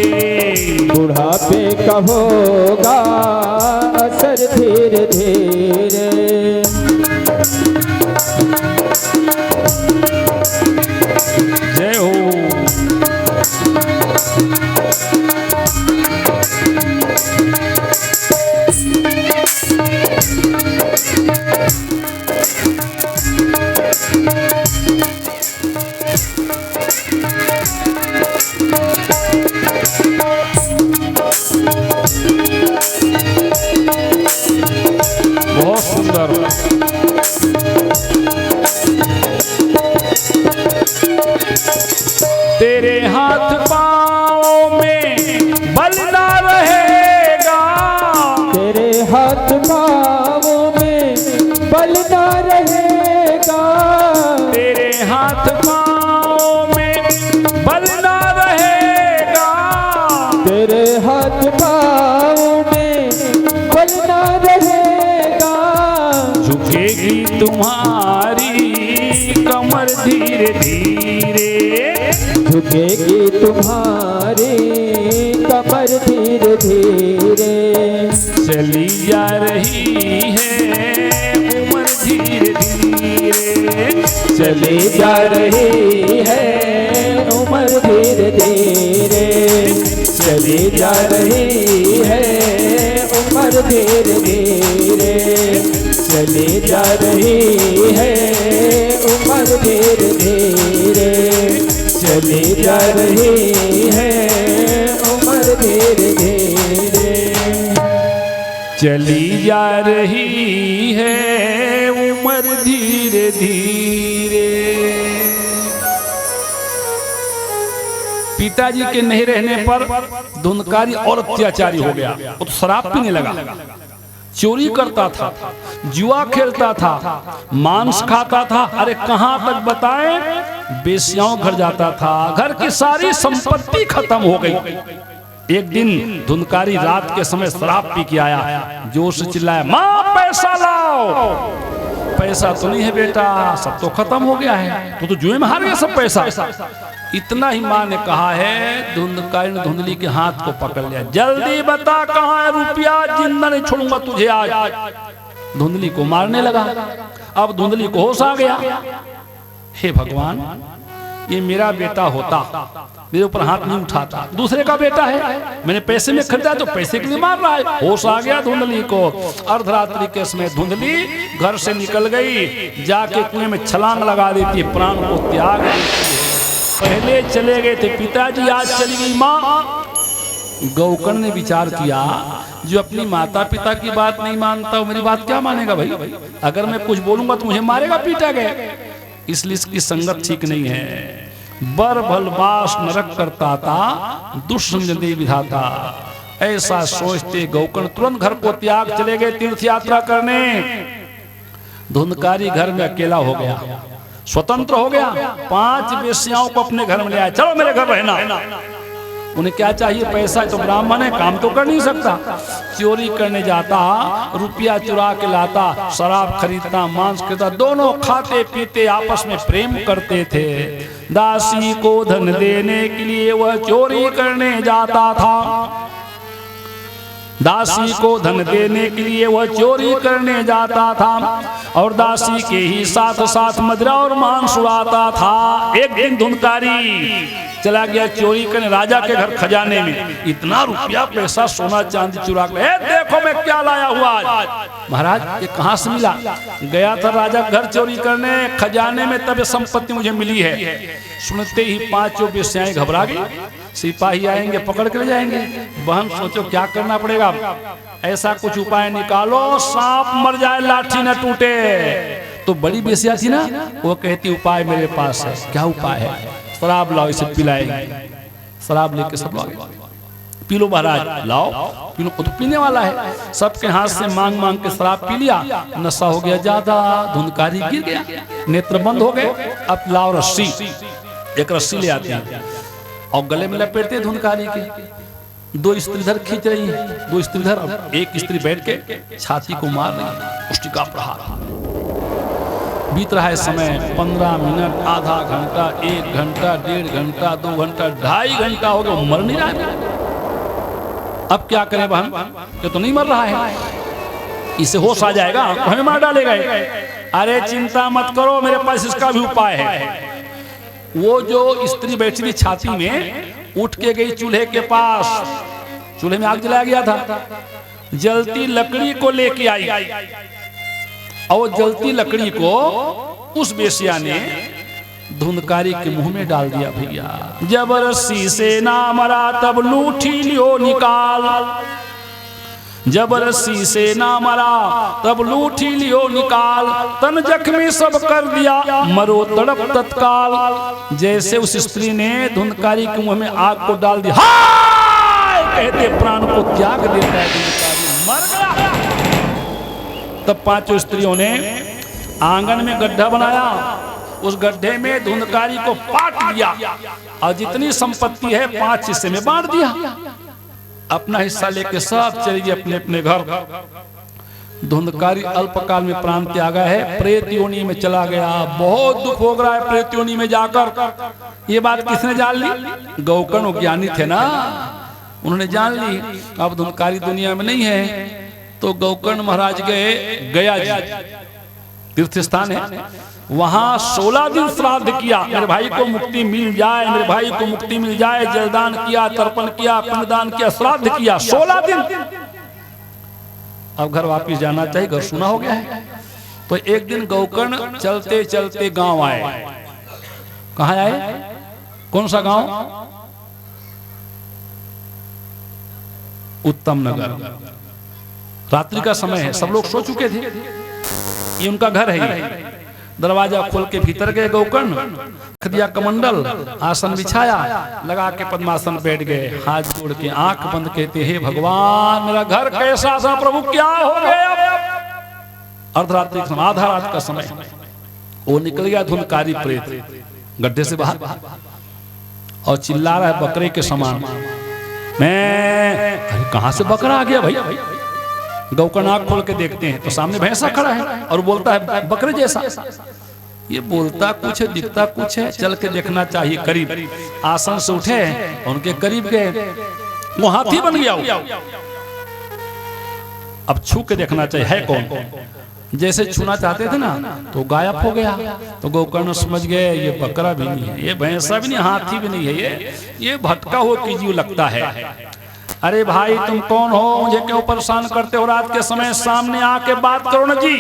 बुढ़ापे का होगा असर धीरे धीरे। जय हो। बहुत सुंदर। तेरे हाथ पाँव में बल ना रहेगा, तेरे हाथ पाँव में बल ना रहेगा, तेरे हाथ पाँव में बल ना रहेगा, तेरे हाथ पाँव में बल ना रहेगा, झुकेगी तुम्हारी कमर धीरे धीरे, झुकेगी तुम्हारी कमर धीरे धीरे, चली जा रही है उम्र धीरे धीरे, चली जा रही है उम्र धीरे धीरे, चली जा रही है उम्र धीरे धीरे, चली जा रही है उम्र धीरे धीरे, चली जा रही है उम्र धीरे धीरे, चली जा रही है उम्र धीरे धीरे। पिताजी के नहीं रहने पर धुंधकारी और अत्याचारी हो गया। वो तो शराब पीने लगा, चोरी करता था, जुआ खेलता था, मांस खाता था। अरे कहां तक बताएं, बेश्याओं घर जाता था, घर की सारी संपत्ति खत्म हो गई। एक दिन धुंधकारी रात के समय शराब पी के आया, जोर से चिल्लाया, माँ पैसा लाओ। पैसा तो नहीं है बेटा, सब तो खत्म हो गया है, तो जुए में हार गया सब पैसा। इतना ही माँ ने कहा है, धुंधकारी ने धुंधली के हाथ को पकड़ लिया, जल्दी बता कहाँ है रुपया, जिंदा नहीं छोड़ूंगा तुझे आज। धुंधली को मारने लगा। अब धुंधली को होश आ गया, हे भगवान, ये मेरा बेटा होता मेरे ऊपर हाथ नहीं उठाता, दूसरे का बेटा है, मैंने पैसे में खरीदा तो पैसे के लिए मार रहा है। होश आ गया धुंधली को। अर्धरात्रि के समय धुंधली घर से निकल गई, जाके कुएं में छलांग लगा देती है, प्राण को त्याग देती है। पहले चले गए थे पिताजी, आज चली गई माँ। गौकर्ण ने विचार किया, जो अपनी माता पिता की बात नहीं मानता वो मेरी बात क्या मानेगा भाई, अगर मैं कुछ बोलूंगा तो मुझे मारेगा पीटेगा, इसलिए इसकी संगत ठीक नहीं है। बर भलवास नरक करता था, दुष्संजनी विधाता। ऐसा सोचते गौकर्ण तुरंत घर को त्याग चले गए तीर्थ यात्रा करने। धुंधकारी घर में अकेला हो गया, स्वतंत्र हो गया। 5 वेश्याओं को अपने घर में ले आया, चलो मेरे घर रहना। उन्हें क्या चाहिए, पैसा, तो ब्राह्मण है, काम तो कर नहीं सकता। चोरी करने जाता, रुपया चुरा के लाता, शराब खरीदता, मांस खाता, दोनों खाते पीते आपस में प्रेम करते थे। दासी को धन देने के लिए वह चोरी करने जाता था, दासी को धन देने के लिए वह चोरी करने जाता था, और दासी के ही साथ साथ मदिरा और मांस उड़ाता था। एक दिन धुंधकारी चला गया चोरी करने राजा के घर खजाने में, इतना रुपया पैसा सोना चांदी चुरा के, देखो मैं क्या लाया हुआ आज। महाराज ये कहाँ से मिला? गया था राजा घर चोरी करने, खजाने में तब ये संपत्ति मुझे मिली है। सुनते ही 5 वेश्याएं घबरा गई, सिपाही आएंगे पकड़ कर ले जाएंगे। बहन सोचो क्या करना पड़ेगा, ऐसा कुछ उपाय निकालो सांप मर जाए लाठी न टूटे। तो बड़ी बेसिया थी ना, वो कहती उपाय मेरे पास है। क्या उपाय है? शराब लाओ, इसे पिलाएंगे। शराब लेके सब लोग पी लो महाराज, लाओ पी लो। तो पीने वाला है, सबके हाथ से मांग मांग के शराब पी लिया, नशा हो गया ज्यादा, धुंधकारी गिर गया, नेत्र बंद हो गए। अब लाओ रस्सी, एक रस्सी ले आते हैं और गले में लपेटते हैं धुंधकारी के। दो स्त्रीधर खींच रही है, दो स्त्रीधर, एक स्त्री बैठ के छाती को मार रही है, मुष्टिका प्रहार। बीत रहा है समय, 15 मिनट, आधा घंटा, 1 घंटा, 1.5 घंटा, 2 घंटा, 2.5 घंटा हो गया, मर नहीं रहा है। अब क्या करें बहन, ये तो नहीं मर रहा है, इसे होश आ जाएगा तो हमें मार डालेगा। अरे चिंता मत करो, मेरे पास इसका भी उपाय है। वो जो स्त्री बैठी थी छाती में, उठ के गई चूल्हे के पास, चूल्हे में आग जलाया गया था, जलती लकड़ी को लेके आई और जलती लकड़ी को उस बेसिया ने धुंधकारी के मुंह में डाल दिया। भैया जब रस्सी से ना मरा तब लूठी लियो निकाल, जब रस्सी से ना मरा तब लूठी लियो निकाल, तन जख्मी सब कर दिया मरो तड़प तत्काल। जैसे उस स्त्री ने धुंधकारी के मुंह में आग को डाल दिया, हाय कहते प्राण को त्याग देता है धुंधकारी, मर गया। तब 5 स्त्रियों ने आंगन में गड्ढा बनाया, उस गड्ढे में धुंधकारी को पाट दिया और जितनी संपत्ति है 5 हिस्से में बांट दिया। अपना हिस्सा लेके सब चले गए अपने अपने घर। धुंधकारी अल्पकाल में प्राण त्यागा है, प्रेत योनि में चला गया। बहुत दुख हो रहा है प्रेत योनि में जाकर। ये बात किसने जान ली? गौकर्ण ज्ञानी थे ना, उन्होंने जान ली। अब धुंधकारी दुनिया में नहीं है, तो गौकर्ण महाराज गए गया जी, तीर्थ स्थान है, वहां 16 दिन श्राद्ध किया, मेरे भाई को मुक्ति मिल जाए, मेरे भाई को मुक्ति मिल जाए। जलदान किया, तर्पण किया, पिंडदान किया, श्राद्ध किया, 16 दिन। अब घर वापिस जाना चाहिए, घर सुना हो गया है। तो एक दिन गौकर्ण चलते चलते गांव आए। कहाँ आए? कौन सा गांव? उत्तम नगर। रात्रि का समय है, सब लोग सो चुके थे, ये उनका घर है। दरवाजा खोल के भीतर गए गौकर्ण, रख दिया कमंडल, आसन बिछाया, लगा के पद्मासन बैठ गए, हाथ जोड़ के आंख बंद, कहते हे भगवान मेरा घर कैसा था प्रभु, क्या हो गया? अर्धरात्रि आधा रात का समय, वो निकल गया धुंधकारी प्रेत गड्ढे से बाहर और चिल्ला रहा है बकरे के समान। मैं अरे कहां से बकरा आ गया भैया? गौकर्ण आंख खोल के देखते हैं तो सामने भैंसा खड़ा है और बोलता है बकरे जैसा। ये बोलता कुछ है, दिखता कुछ है, चल के देखना चाहिए करीब। आसन से उठे, उनके करीब गए, वो हाथी बन गया। अब छू के देखना चाहिए है कौन। जैसे छूना चाहते थे ना तो गायब हो गया। तो गौकर्ण समझ गए ये बकरा भी नहीं है, ये भैंसा भी नहीं, हाथी भी नहीं है, ये भटका हुआ की जीव लगता है। अरे भाई तुम कौन हो, मुझे क्यों परेशान करते हो? रात के समय सामने आके बात करो ना जी।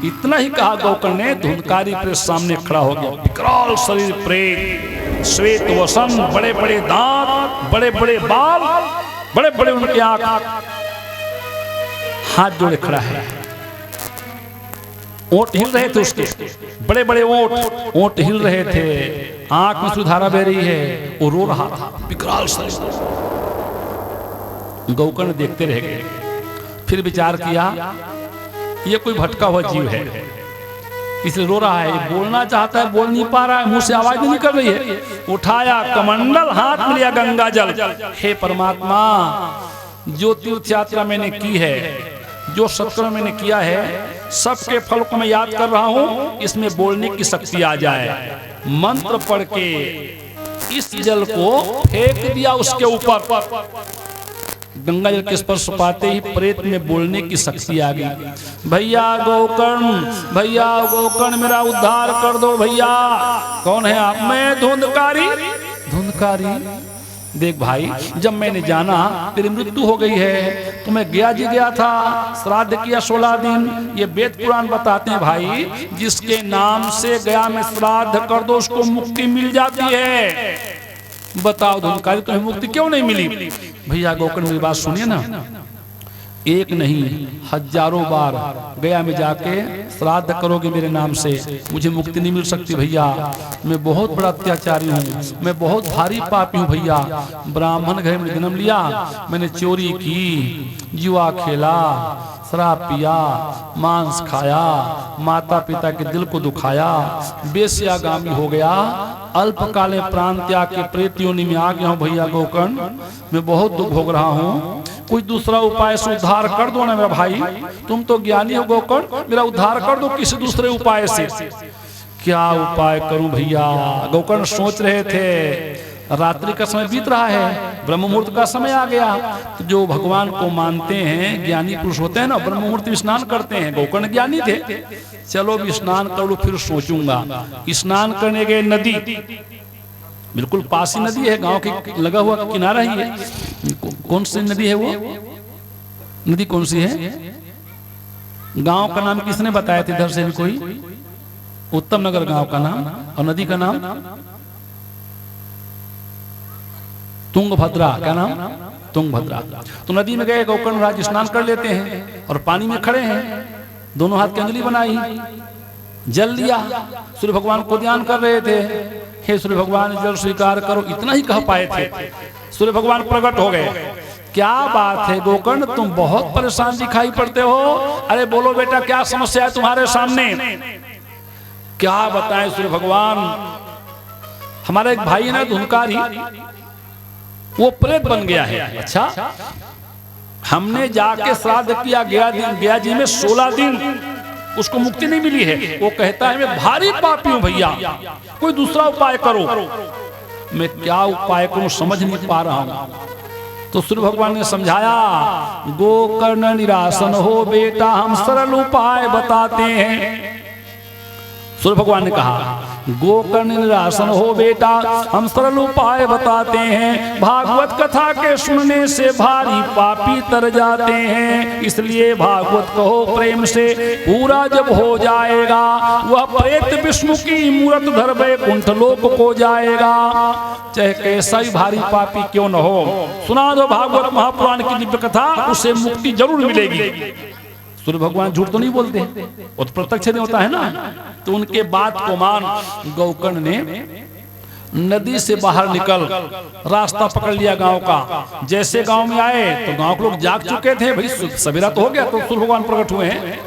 इतना ही कहा गौकर्ण ने, धुंधकारी प्रेत सामने खड़ा हो गया। विकराल शरीर प्रेत, श्वेत वसन, बड़े बड़े दांत, बड़े बड़े बाल, बड़े बड़े उनके आंख, हाथ जोड़े खड़ा है। ओंठ हिल रहे थे उसके, बड़े बड़े ओंठ हिल रहे थे, आंख में सुधारा बह रही है, वो रो रहा था। विकराल शरीर। गौकर्ण देखते रह गए, फिर विचार किया ये कोई भटका हुआ जीव है, इसलिए रो रहा है, बोलना चाहता है, बोल नहीं पा रहा है, मुंह से आवाज नहीं निकल रही है। उठाया कमंडल, हाथ में लिया गंगा जल। हे परमात्मा, जो तीर्थ यात्रा मैंने की है, जो सत्कर्म मैंने किया है, सबके फल को मैं याद कर रहा हूं, इसमें बोलने की शक्ति आ जाए। मंत्र पढ़ के इस जल को फेंक दिया उसके ऊपर। गंगा जल के स्पर्श पाते ही प्रेत में बोलने की शक्ति आ गई। भैया गौकर्ण, भैया गौकर्ण मेरा उद्धार कर दो भैया। कौन है आप? मैं धुंधकारी। धुंधकारी देख भाई, जब मैंने जाना तेरी मृत्यु हो गई है तो मैं गया जी गया था, श्राद्ध किया 16 दिन। ये वेद पुराण बताते हैं भाई, जिसके नाम से गया में श्राद्ध कर दो उसको मुक्ति मिल जाती है। बताओ धुंधकारी तुम्हें मुक्ति क्यों नहीं मिली? भैया गौकर्ण मेरी बात सुनिए ना, एक नहीं हजारों बार गया में जाके श्राद्ध करोगे मेरे नाम से, मुझे मुक्ति नहीं मिल सकती भैया। मैं बहुत बड़ा अत्याचारी हूँ, मैं बहुत भारी पापी हूँ भैया। ब्राह्मण घर में जन्म लिया, मैंने चोरी की, जुआ खेला, शराब पिया, मांस खाया, माता पिता के दिल को दुखाया, बेस्यागामी हो गया, अल्पकाले प्राण त्याग के प्रेत योनि में आ गया हूँ भैया गोकर्ण, मैं बहुत दुख भोग रहा हूँ, कोई दूसरा उपाय से उद्धार कर दो ना मेरा भाई, तुम तो ज्ञानी हो गोकर्ण, मेरा उद्धार कर दो किसी दूसरे उपाय से। क्या उपाय करूं भैया? गोकर्ण सोच रहे थे, रात्रि का समय बीत रहा है, ब्रह्म मुहूर्त का समय आ गया। तो जो भगवान को मानते हैं, ज्ञानी पुरुष होते हैं ना, ब्रह्म मुहूर्त में स्नान करते हैं। गोकर्ण ज्ञानी थे, चलो भी स्नान कर लो फिर सोचूंगा। स्नान करने गए, नदी बिल्कुल पास ही नदी है, गांव के लगा हुआ किनारा ही है। कौन सी नदी है वो? नदी कौन सी है? गांव का नाम किसने बताया था इधर से भी कोई? उत्तम नगर गांव का नाम, और नदी का नाम तुंगभद्रा। क्या नाम? तुंगभद्रा। तो नदी में गए, गोकर्ण महाराज स्नान कर लेते हैं और पानी में खड़े हैं, दोनों हाथ की अंजलि बनाई, जल लिया, सूर्य भगवान को ध्यान कर रहे थे। हे सूर्य भगवान जल स्वीकार करो, इतना ही कह पाए थे, सूर्य भगवान प्रकट हो गए। क्या बात है गोकर्ण, तुम बहुत परेशान दिखाई पड़ते हो, अरे बोलो बेटा क्या समस्या है तुम्हारे सामने? क्या बताएं सूर्य भगवान, हमारा एक भाई है ना धुनकारी, वो प्रेत बन गया है। अच्छा, हमने जाके श्राद्ध किया गया जी में 16 दिन, उसको मुक्ति नहीं मिली है। वो कहता है मैं भारी पापी हूं भैया, कोई दूसरा उपाय करो। मैं क्या उपाय करूं समझ नहीं पा रहा हूं। तो सूर्य भगवान ने समझाया, गोकर्ण निरासन हो बेटा, हम सरल उपाय बताते हैं। सूर्य भगवान ने कहा, गोकर्ण निरासन हो बेटा, हम सरल उपाय बताते हैं। भागवत कथा के सुनने से भारी पापी तर जाते हैं, इसलिए भागवत कहो प्रेम से, पूरा जब हो जाएगा वह प्रेत विष्णु की मूरत धर वैकुंठ लोक को जाएगा। चाहे कैसा ही भारी पापी क्यों न हो, सुना दो भागवत महापुराण की दिव्य कथा, उसे मुक्ति जरूर मिलेगी। सूर्य भगवान झूठ तो नहीं बोलते, वो तो प्रत्यक्ष नहीं होता है ना। तो उनके बात को मान गोकर्ण ने नदी से बाहर निकल रास्ता पकड़ लिया गांव का। जैसे गांव में आए तो गांव के लोग जाग चुके थे, भाई सवेरा तो हो गया। तो सूर्य भगवान प्रकट हुए हैं।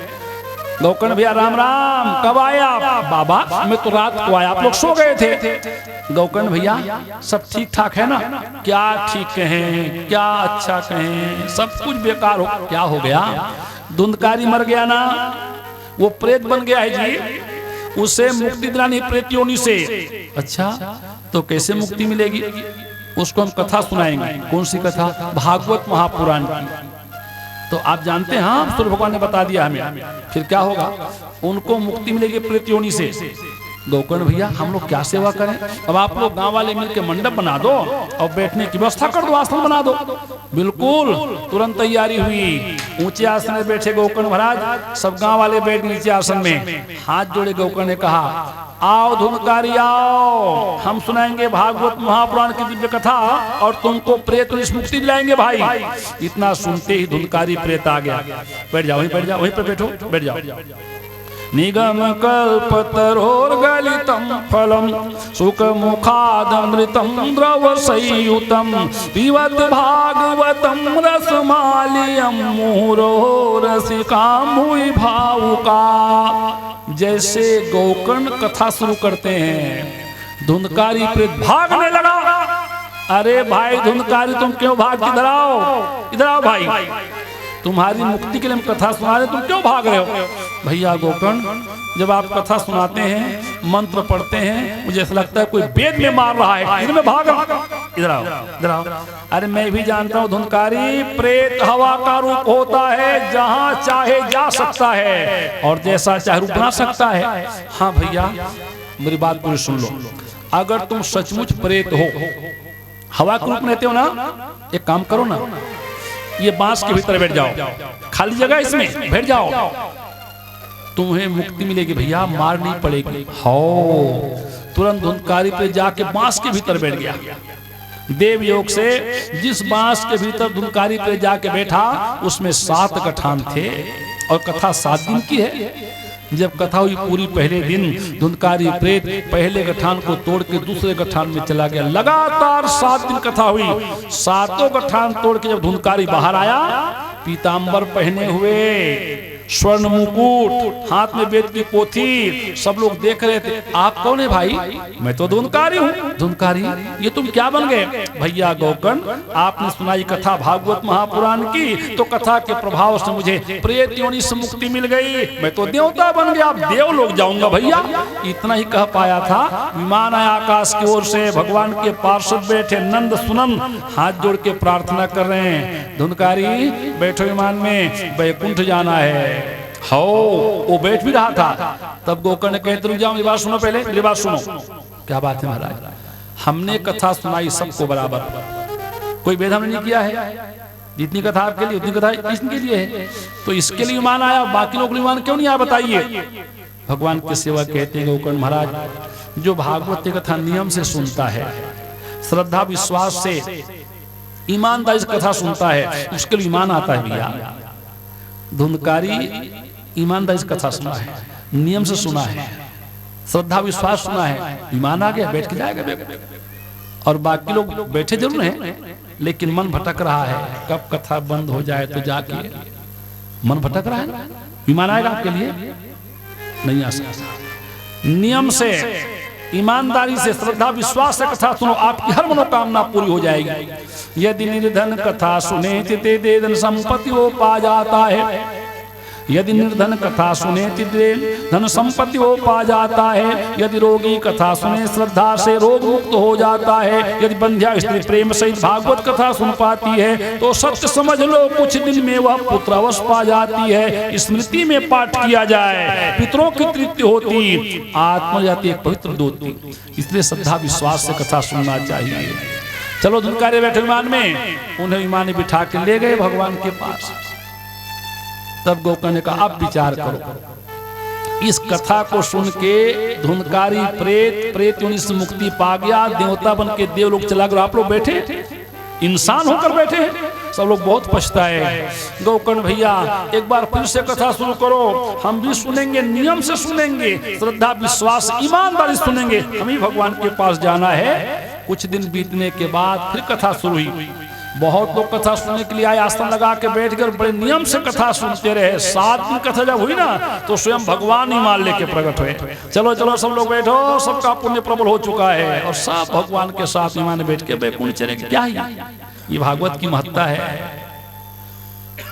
गोकर्ण भैया राम राम, कब आए आप? बाबा मैं तो रात को आया, आप लोग सो गए थे। गोकर्ण भैया सब ठीक ठाक है ना? क्या ठीक कहें, क्या अच्छा कहें, सब कुछ बेकार हो। क्या हो गया? धुंधकारी मर गया ना, वो प्रेत बन गया है जी, उसे मुक्ति दिलानी प्रेत योनि से। अच्छा, तो कैसे मुक्ति मिलेगी? उसको हम कथा सुनाएंगे। कौन सी कथा? भागवत महापुराण की। तो आप जानते हैं, हाँ सूर्य भगवान ने बता दिया हमें। फिर क्या होगा? उनको मुक्ति मिलेगी प्रेत योनि से। गोकर्ण भैया हम लोग क्या सेवा करें? अब आप लोग गांव वाले मिलकर मंडप बना दो और बैठने की व्यवस्था कर दो, आसन बना दो। बिल्कुल तुरंत तैयारी हुई। ऊंचे आसन में बैठे गोकर्ण महाराज, सब गांव वाले बैठ नीचे आसन में। हाथ जोड़े गोकर्ण ने कहा, आओ धुनकारी आओ, हम सुनाएंगे भागवत महापुराण की दिव्य कथा और तुमको प्रेत मुक्ति दिलाएंगे भाई। इतना सुनते ही धुनकारी प्रेत आ गया। बैठ जाओ, वहीं बैठ जाओ, वहीं पर बैठो, बैठ जाओ। निगम कल्पतरोर गलितम फलम सुख मुखादमृतम द्रव संयुतम पिबत भागवतम रसमालियम मुहुरो रसिकाम भुवि भावुका। जैसे गोकर्ण कथा शुरू करते हैं, धुंधकारी प्रेत भागने लगा। अरे भाई धुंधकारी तुम क्यों भाग, इधर आओ, इधर आओ भाई, तुम्हारी मुक्ति के लिए हम कथा सुना रहे, तुम क्यों भाग रहे हो? भैया गोकर्ण जब आप कथा सुनाते हैं, मंत्र पढ़ते हैं, मुझे ऐसा लगता है कोई वेद में मार रहा है, इधर में भाग रहा, इधर आओ, इधर आओ। अरे मैं भी जानता हूँ धुनकारी, प्रेत हवा का रूप होता है, जहाँ चाहे जा सकता है और जैसा चाहे रूप बना सकता है। हाँ भैया मेरी बात पूरी सुन लो, अगर तुम सचमुच प्रेत हो, हवा का रूप लेते हो ना, एक काम करो ना, ये बांस के भीतर बैठ जाओ, खाली जगह इसमें बैठ जाओ, तुम्हें मुक्ति मिलेगी भैया, मार नहीं पड़ेगी। हो तुरंत धुंधकारी पे जाके बांस के भीतर बैठ गया। देव योग से जिस बांस के भीतर धुंधकारी पे जाके बैठा, उसमें 7 गठान थे और कथा 7 दिन की है। जब कथा हुई पूरी, पहले दिन धुंधकारी प्रेत पहले गठान को तोड़ के दूसरे गठान में चला गया। लगातार 7 दिन कथा हुई। 7 गठान तोड़ के जब धुंधकारी बाहर आया, पीतांबर पहने हुए, स्वर्ण मुकुट, हाथ में वेद की पोथी, सब लोग देख रहे थे। आप कौन है भाई? मैं तो धुनकारी हूँ। धुनकारी? ये तुम क्या बन गए? भैया गौकर्ण, आपने सुनाई कथा भागवत महापुराण की, तो कथा के प्रभाव से मुझे प्रेत योनि से मुक्ति मिल गई, मैं तो देवता बन गया, अब देव लोग जाऊंगा भैया। इतना ही कह पाया था, विमान आया आकाश की ओर से, भगवान के पार्षद बैठे नंद सुनंद हाथ जोड़ के प्रार्थना कर रहे हैं, धुनकारी बैठो विमान में, वैकुंठ जाना है। हो वो बैठ भी रहा था। तब गोकर्ण ने कहते रुक जाओ, मेरी बात सुनो, पहले मेरी बात सुनो। क्या बात है महाराज? हमने कथा सुनाई सबको बराबर, कोई भेद हमने नहीं किया है। जितनी कथा आपके लिए उतनी कथा इसके लिए है, तो इसके लिए ईमान आया, बाकी लोग ईमान क्यों नहीं आया बताइए? भगवान की सेवा कहते हैं गोकर्ण महाराज, जो भागवत की कथा नियम से सुनता है, श्रद्धा विश्वास से ईमानदारी से कथा सुनता है, उसके लिए ईमान आता है भैया। धुनकारी ईमानदारी से कथा सुना है, नियम से सुना है, श्रद्धा विश्वास सुना है, ईमान आ गया, बैठ के जाएगा। और बाकी लोग बैठे जरूर हैं, लेकिन मन भटक रहा है, कब कथा बंद हो जाए तो जाके मन भटक रहा है। ईमान आएगा आपके लिए? नहीं आ सकता। नियम से, ईमानदारी से, श्रद्धा विश्वास से कथा सुनो, आपकी हर मनोकामना पूरी हो जाएगी। यदि निर्धन कथा सुने ते धन संपत्ति वो पा जाता है, यदि निर्धन कथा सुने धन संपत्ति वो पा जाता है, यदि रोगी कथा सुने श्रद्धा से रोग मुक्त हो जाता है, यदि बंध्या स्त्री प्रेम सहित भागवत कथा सुन पाती है तो सत्य समझ लो कुछ दिन में वह पुत्रवश पा जाती है। स्मृति में पाठ किया जाए, पितरों की तृप्ति होती, आत्मा जाती एक पवित्र दोती। इसलिए श्रद्धा विश्वास से कथा सुनना चाहिए। चलो धुनकारी बैठे विमान में, उन्हें विमान में बिठा के ले गए भगवान के पास। तब गोकर्ण ने कहा अब विचार करो। इस कथा को सुन के धुनकारी प्रेत योनि से मुक्ति पा गया, देवता बन के देव लोग चला गया। आप लोग बैठे इंसान होकर बैठे हैं, सब लोग बहुत पछताए। गोकर्ण भैया एक बार फिर से कथा शुरू करो, हम भी सुनेंगे, नियम से सुनेंगे, श्रद्धा विश्वास ईमानदारी सुनेंगे, हमें भगवान के पास जाना है। कुछ दिन बीतने के बाद फिर कथा शुरू हुई। बहुत लोग कथा सुनने के लिए आए, आसन लगा के बैठ कर बड़े नियम से कथा सुनते रहे। 7 दिन कथा जब हुई ना तो स्वयं भगवान ईमान लेके प्रकट हुए। चलो चलो सब लोग बैठो, सबका पुण्य प्रबल हो चुका है, और सब भगवान के साथ ईमान में बैठ के वैकुंठ चलेंगे। क्या है ये? भागवत की महत्ता है,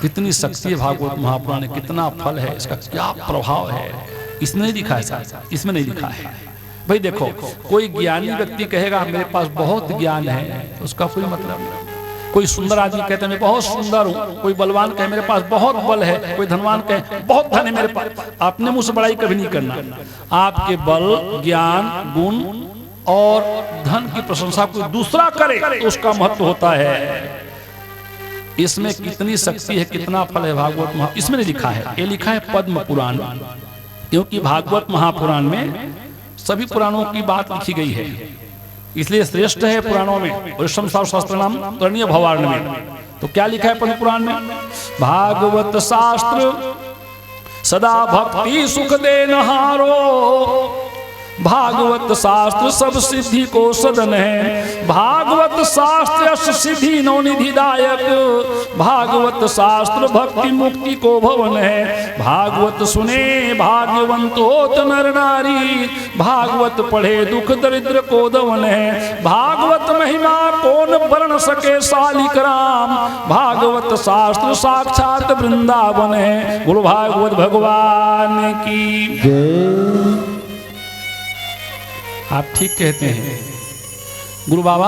कितनी शक्ति है भागवत महापुराण, कितना फल है, इसका क्या प्रभाव है, इसमें नहीं दिखा है, इसमें नहीं दिखा है। भाई देखो, कोई ज्ञानी व्यक्ति कहेगा मेरे पास बहुत ज्ञान है, उसका कोई मतलब नहीं। कोई सुंदर आदमी कहते हैं मैं बहुत सुंदर हूँ, कोई बलवान कहे मेरे पास बहुत बल है, कोई धनवान कहे बहुत धन है मेरे पास। अपने मुंह से बड़ाई कभी नहीं करना। आपके बल, ज्ञान, गुण और धन की प्रशंसा कोई दूसरा करे तो उसका महत्व होता है। इसमें कितनी शक्ति है, कितना फल है भागवत इसमें नहीं लिखा है। ये लिखा है पद्म पुराण, क्योंकि भागवत महापुराण में सभी पुराणों की बात लिखी गई है, इसलिए श्रेष्ठ है पुराणों में। वैष्णव शास्त्र नाम तरणीय भवार्ण में तो क्या लिखा है पद्म पुराण में? भागवत शास्त्र सदा भक्ति सुख देनहारो, भागवत शास्त्र सब सिद्धि को सदन है, भागवत शास्त्र यश सिद्धि नवनिधिदायक, भागवत शास्त्र भक्ति मुक्ति को भवन है, भागवत सुने भाग्यवंत होत नर नारी, भागवत पढ़े दुख दरिद्र को दवन है, भागवत महिमा कौन वर्ण सके सालिक राम, भागवत शास्त्र साक्षात वृंदावन है। गुरु भागवत भगवान की जय। आप ठीक कहते हैं गुरु बाबा,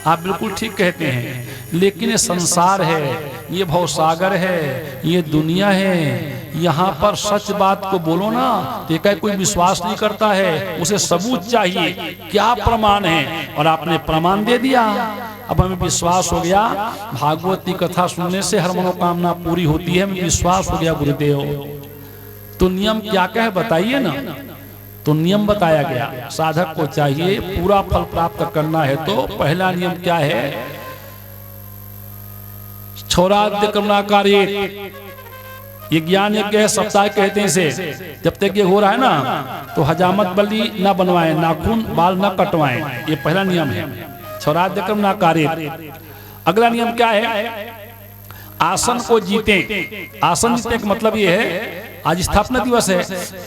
आप बिल्कुल ठीक कहते हैं, लेकिन ये संसार है, ये भवसागर है, ये दुनिया है, यहाँ पर सच बात को बोलो ना तो क्या कोई विश्वास नहीं करता है, उसे सबूत चाहिए, क्या प्रमाण है, और आपने प्रमाण दे दिया। अब हमें विश्वास हो गया, भागवत की कथा सुनने से हर मनोकामना पूरी होती है, हमें विश्वास हो गया गुरुदेव। तो नियम क्या क्या है बताइए ना। तो नियम बताया गया, साधक को चाहिए पूरा फल प्राप्त करना है तो पहला नियम क्या है? क्षौराद्य करुणाकार्य, ये ज्ञान यज्ञ है, सप्ताह कहते हैं इसे। जब तक ये हो रहा है ना तो हजामत बलि न बनवाएं, नाखून बाल न कटवाएं, ये पहला नियम है, क्षौराद्य करुणाकार्य। अगला नियम क्या है? आसन को जीतें। आसन जीतने का मतलब ये है, आज स्थापना दिवस है,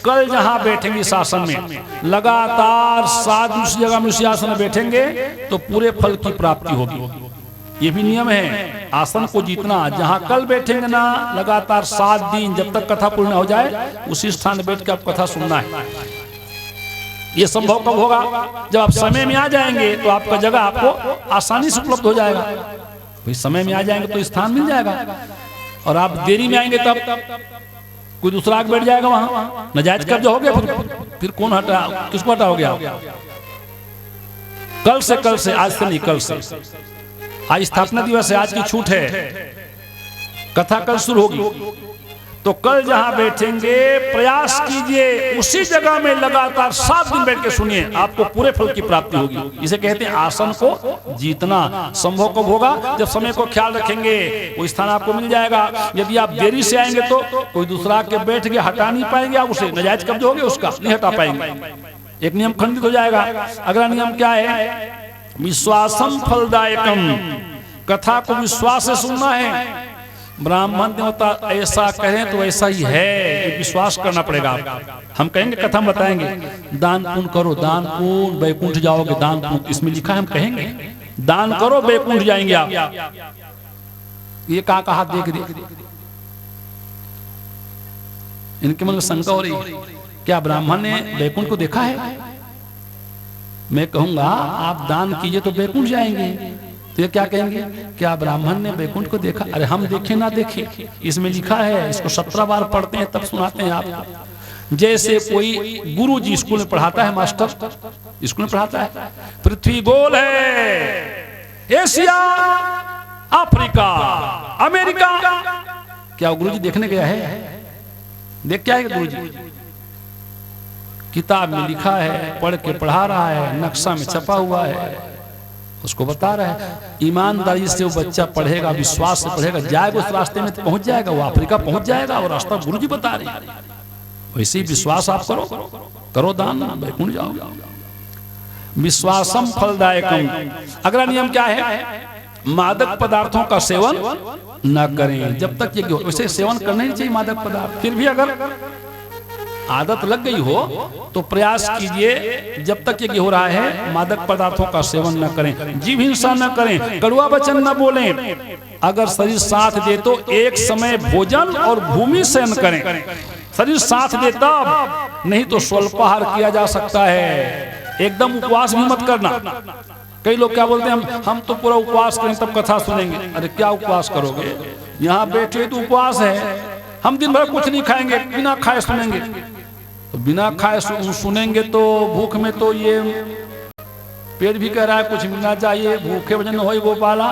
कल जहां बैठेंगे इस आसन में लगातार 7 दिन उस जगह में उसी आसन में बैठेंगे तो पूरे फल की प्राप्ति होगी। ये भी नियम है, आसन को जीतना। जहां कल बैठेंगे ना लगातार 7 दिन, जब तक कथा पूर्ण हो जाए उसी स्थान में बैठ के आप कथा सुनना है। ये संभव कब होगा? जब आप समय में आ जाएंगे तो आपका जगह आपको आसानी से उपलब्ध हो जाएगा। भाई समय में आ जाएंगे तो स्थान मिल जाएगा, और आप देरी में आएंगे तब कोई दूसरा आके बैठ जाएगा वहां, नाजायज कब्जा हो गया, फिर कौन हटा, किसको हटा हो गया? कल से, आज से नहीं, कल से। आज स्थापना दिवस है, आज की छूट है, कथा कल शुरू होगी। तो कल जहां बैठेंगे प्रयास कीजिए उसी जगह में लगातार 7 दिन बैठ के सुनिए, आपको पूरे फल की प्राप्ति होगी। इसे कहते हैं आसन को जीतना। संभव कब होगा? जब समय को ख्याल रखेंगे, वो स्थान आपको मिल जाएगा। यदि आप देरी से आएंगे तो कोई दूसरा के बैठ के हटा नहीं पाएंगे, आप उसे नाजायज कब्जा हो गया उसका, नहीं हटा पाएंगे, एक नियम खंडित हो जाएगा। अगला नियम क्या है? विश्वासम फलदायकम, कथा को विश्वास से सुनना है। ब्राह्मण देवता ऐसा कहें तो ऐसा ही है, विश्वास करना पड़ेगा। हम कहेंगे, कथा में बताएंगे, दान पुण्य करो, दान पुण्य बैकुंठ जाओगे, दान पुण्य इसमें लिखा है, हम कहेंगे दान करो बैकुंठ जाएंगे आप। ये कहा देख इनके मन में शंका हो रही, क्या ब्राह्मण ने बैकुंठ को देखा है? मैं कहूंगा आप दान कीजिए तो बैकुंठ जाएंगे। तो ये क्या कहेंगे, क्या ब्राह्मण ने बैकुंठ को देखा? अरे हम देखे ना देखे, इसमें लिखा है, इसको 17 बार पढ़ते हैं तब सुनाते हैं आपको। जैसे कोई गुरु जी स्कूल में पढ़ाता है, मास्टर स्कूल में पढ़ाता है, पृथ्वी गोल है, एशिया, अफ्रीका, अमेरिका, क्या गुरु जी देखने गया है? देख क्या है गुरु जी? किताब में लिखा है, पढ़ के पढ़ा रहा है, नक्शा में छपा हुआ है, उसको बता रहा है। ईमानदारी से वो बच्चा पढ़ेगा, विश्वास से पढ़ेगा, जाएगा उस रास्ते में तो पहुंच जाएगा, वो अफ्रीका पहुंच जाएगा, और रास्ता गुरु जी बता रहे हैं। वैसे ही विश्वास आप करो दान, बैकुंठ जाओ। विश्वासम फलदायकम। अगला नियम क्या है? मादक पदार्थों का सेवन न करें जब तक ये, वैसे सेवन करना ही चाहिए मादक पदार्थ, फिर भी अगर आदत लग गई हो तो प्रयास कीजिए जब तक ये हो रहा है मादक पदार्थों का सेवन न करें, जीव हिंसा न करें, कड़वा वचन न बोलें। अगर शरीर साथ दे तो एक समय भोजन और भूमि शयन करें। शरीर साथ दे तब, नहीं तो स्वल्पाहार किया जा सकता है। एकदम उपवास भी मत करना। कई लोग क्या बोलते हैं, हम तो पूरा उपवास करें तब कथा सुनेंगे। अरे क्या उपवास करोगे? यहाँ बैठे तो उपवास है, हम दिन भर कुछ नहीं खाएंगे, बिना खाए सुनेंगे। तो बिना खाए सुनेंगे तो भूख में तो ये पेट भी कह रहा है कुछ मिलना चाहिए, भूखे भजन हो गोपाला,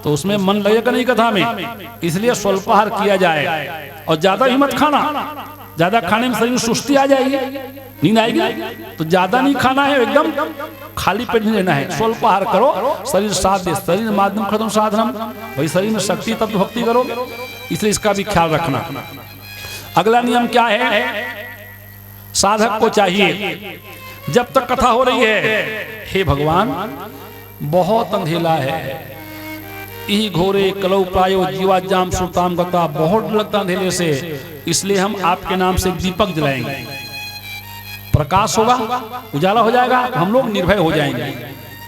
तो उसमें मन लगेगा नहीं कथा में। इसलिए स्वल्पाहार किया जाए, और ज्यादा ही मत खाना। ज्यादा खाने में शरीर में सुस्ती आ जाएगी, नींद आएगी। तो ज्यादा नहीं खाना है, एकदम खाली पेट नहीं रहना है। स्वल्पाहार करो, शरीर साथ दे। शरीर माध्यम खत्म साधनम, भाई शरीर में शक्ति तब तो भक्ति करो, इसलिए इसका भी ख्याल रखना। अगला नियम क्या है? साधक को चाहिए जब तक कथा हो रही है, हे भगवान बहुत अंधेला है, ई घोरे कलौ प्रायो जीवा जाम सुताम गता, बहुत लगता अंधेले से, इसलिए हम आपके नाम से दीपक जलाएंगे। प्रकाश होगा, उजाला हो जाएगा, हम लोग निर्भय हो जाएंगे।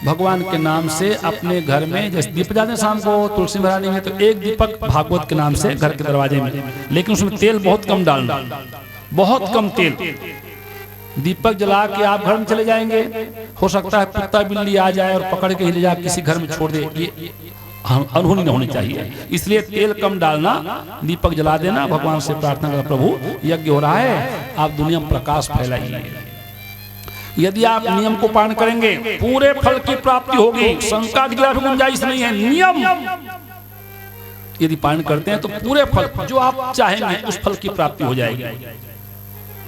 भगवान के नाम से अपने घर में जैसे दीप जाते हैं शाम को तुलसी महारानी में, तो एक दीपक भागवत के नाम से घर के दरवाजे में, लेकिन उसमें तेल बहुत कम डालना, बहुत कम तेल। दीपक जला के आप घर में चले जाएंगे, हो सकता है कुत्ता बिल्ली आ जाए और पकड़ के ही ले जा किसी घर में छोड़ दे, ये अनहोनी न होनी चाहिए। इसलिए तेल कम डालना, दीपक जला देना, भगवान से प्रार्थना कर, प्रभु यज्ञ हो रहा है, आप दुनिया में प्रकाश फैलाइए। यदि आप नियम को पालन करेंगे पूरे फल की प्राप्ति होगी, शंका की गुंजाइश नहीं है। नियम यदि पालन करते हैं तो पूरे फल जो आप चाहेंगे उस फल की प्राप्ति हो जाएगी,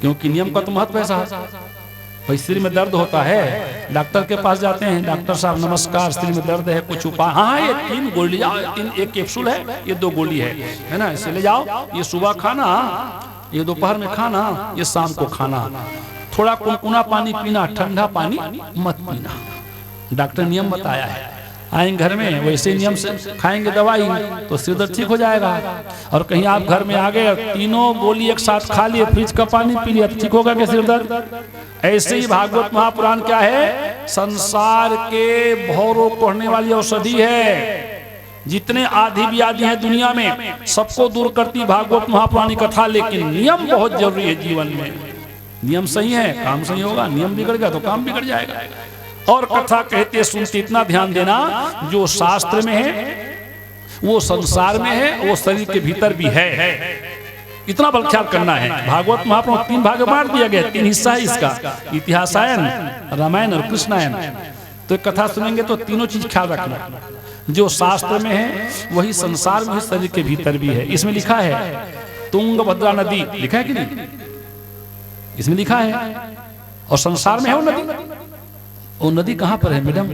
क्योंकि नियम का तो महत्व ऐसा है। भाई सिर में दर्द होता है, डॉक्टर के पास जाते हैं, डॉक्टर साहब नमस्कार, सिर में दर्द है, कुछ उपाय? हाँ, ये 3 गोली जाओ, एक कैप्सूल है, ये 2 गोली है ना, इसे ले जाओ, ये सुबह खाना, ये दोपहर में खाना, ये शाम को खाना। थोड़ा कुनकुना पानी पीना, ठंडा पानी मत पीना, डॉक्टर नियम बताया है। आएंगे घर में वैसे नियम से खाएंगे दवाई तो सिर दर्द ठीक हो जाएगा। और कहीं आप घर में आ गए तीनों गोली एक साथ खा लिए, फ्रिज का पानी पी लिया, ठीक होगा क्या सिर दर्द? ऐसे ही भागवत महापुराण क्या है, संसार के भौरों को हरने वाली औषधि है। जितने आदि व्याधि हैं दुनिया में सबको दूर करती भागवत महापुराण की कथा। लेकिन नियम बहुत जरूरी है जीवन में। नियम सही है काम सही होगा, नियम बिगड़ गया तो काम बिगड़ जाएगा। और कथा कहते सुनते इतना ध्यान देना, जो शास्त्र में है वो संसार में है, वो शरीर के भीतर भी है। इतना बल ख्याल करना है। भागवत महापुराण 3 भाग बांट दिया गया, 3 हिस्सा है इसका, इतिहासायन, रामायण और कृष्णायन। तो कथा सुनेंगे तो तीनों चीज ख्याल रखना, जो शास्त्र में है वही संसार में शरीर के भीतर भी है। इसमें लिखा है तुंगभद्रा नदी, लिखा है कि नहीं? इसमें लिखा है। और संसार में है वो नदी। वो नदी कहां पर है मैडम?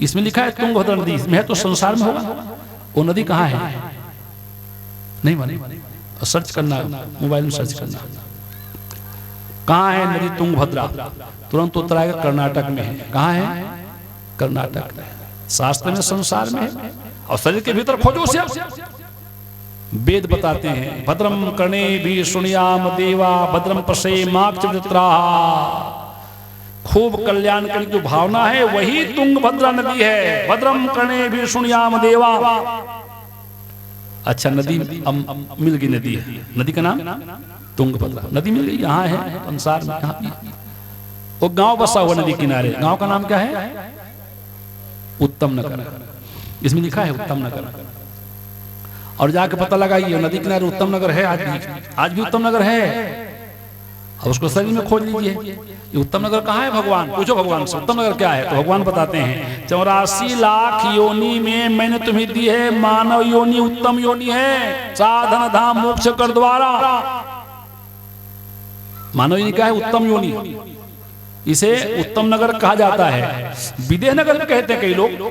इसमें लिखा है तुंगभद्रा नदी, इसमें है तो संसार में होगा। वो नदी कहां है? नहीं माने, सर्च करना, मोबाइल में सर्च करना कहां है नदी तुंगभद्रा, तुरंत उत्तर आएगा कर्नाटक में है। कहां है? कर्नाटक में। शास्त्र में संसार में है और शरीर के भीतर खोजो से। वेद बताते हैं भद्रम कर्णे भी सुनियाम देवा भद्रम पश्येमाक्षभित्रा। खूब कल्याणकारी जो भावना है वही तुंगभद्रा नदी है। भद्रम कर्णे भी सुनियाम देवा। अच्छा नदी मिल गई, नदी है, नदी का नाम तुंगभद्रा। नदी मिल गई, यहाँ है संसार में। यहाँ वो गांव बसा हुआ नदी किनारे, गांव का नाम क्या है? उत्तम नगर। इसमें लिखा है उत्तम नगर। और जाके पता लगा ये नदी किनारे उत्तम नगर है, आज भी उत्तम नगर है। अब उसको शरीर में खोज लीजिए, ये उत्तम नगर कहाँ है? भगवान पूछो भगवान से उत्तम नगर क्या है, तो भगवान बताते हैं 84 लाख योनि में मैंने तुम्हें दी है मानव योनि, उत्तम योनि है, साधन धाम मोक्ष कर द्वारा। मानव योनि क्या है? उत्तम योनि। इसे उत्तम नगर कहा जाता है। विदेह नगर कहते हैं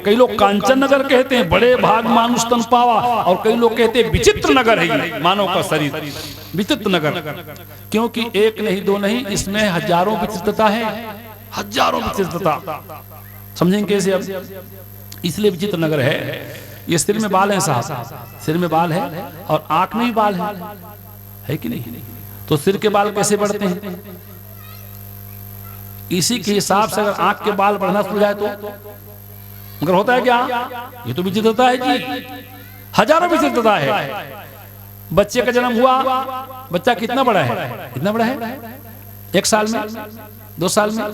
कई लोग कांचन नगर कहते हैं, बड़े भाग मानुष तन पावा। और कई लोग कहते हैं विचित्र नगर है ये मानव का शरीर, विचित्र नगर। क्योंकि एक नहीं दो नहीं, इसमें हजारों विचित्रता है, हजारों विचित्रता। समझेंगे कैसे अब? इसलिए विचित्र नगर है। ये सिर में बाल है साहब, सिर में बाल है और आंख में भी बाल है कि नहीं? तो सिर के बाल कैसे बढ़ते हैं? इसी के हिसाब से अगर आंख के बाल बढ़ना शुरू जाए तो मगर होता है क्या? ये तो विचित्रता है जी, हजारों विचित्रता है। बच्चे का जन्म हुआ, बच्चा कितना बड़ा है? इतना बड़ा है। 1 साल में, 2 साल में,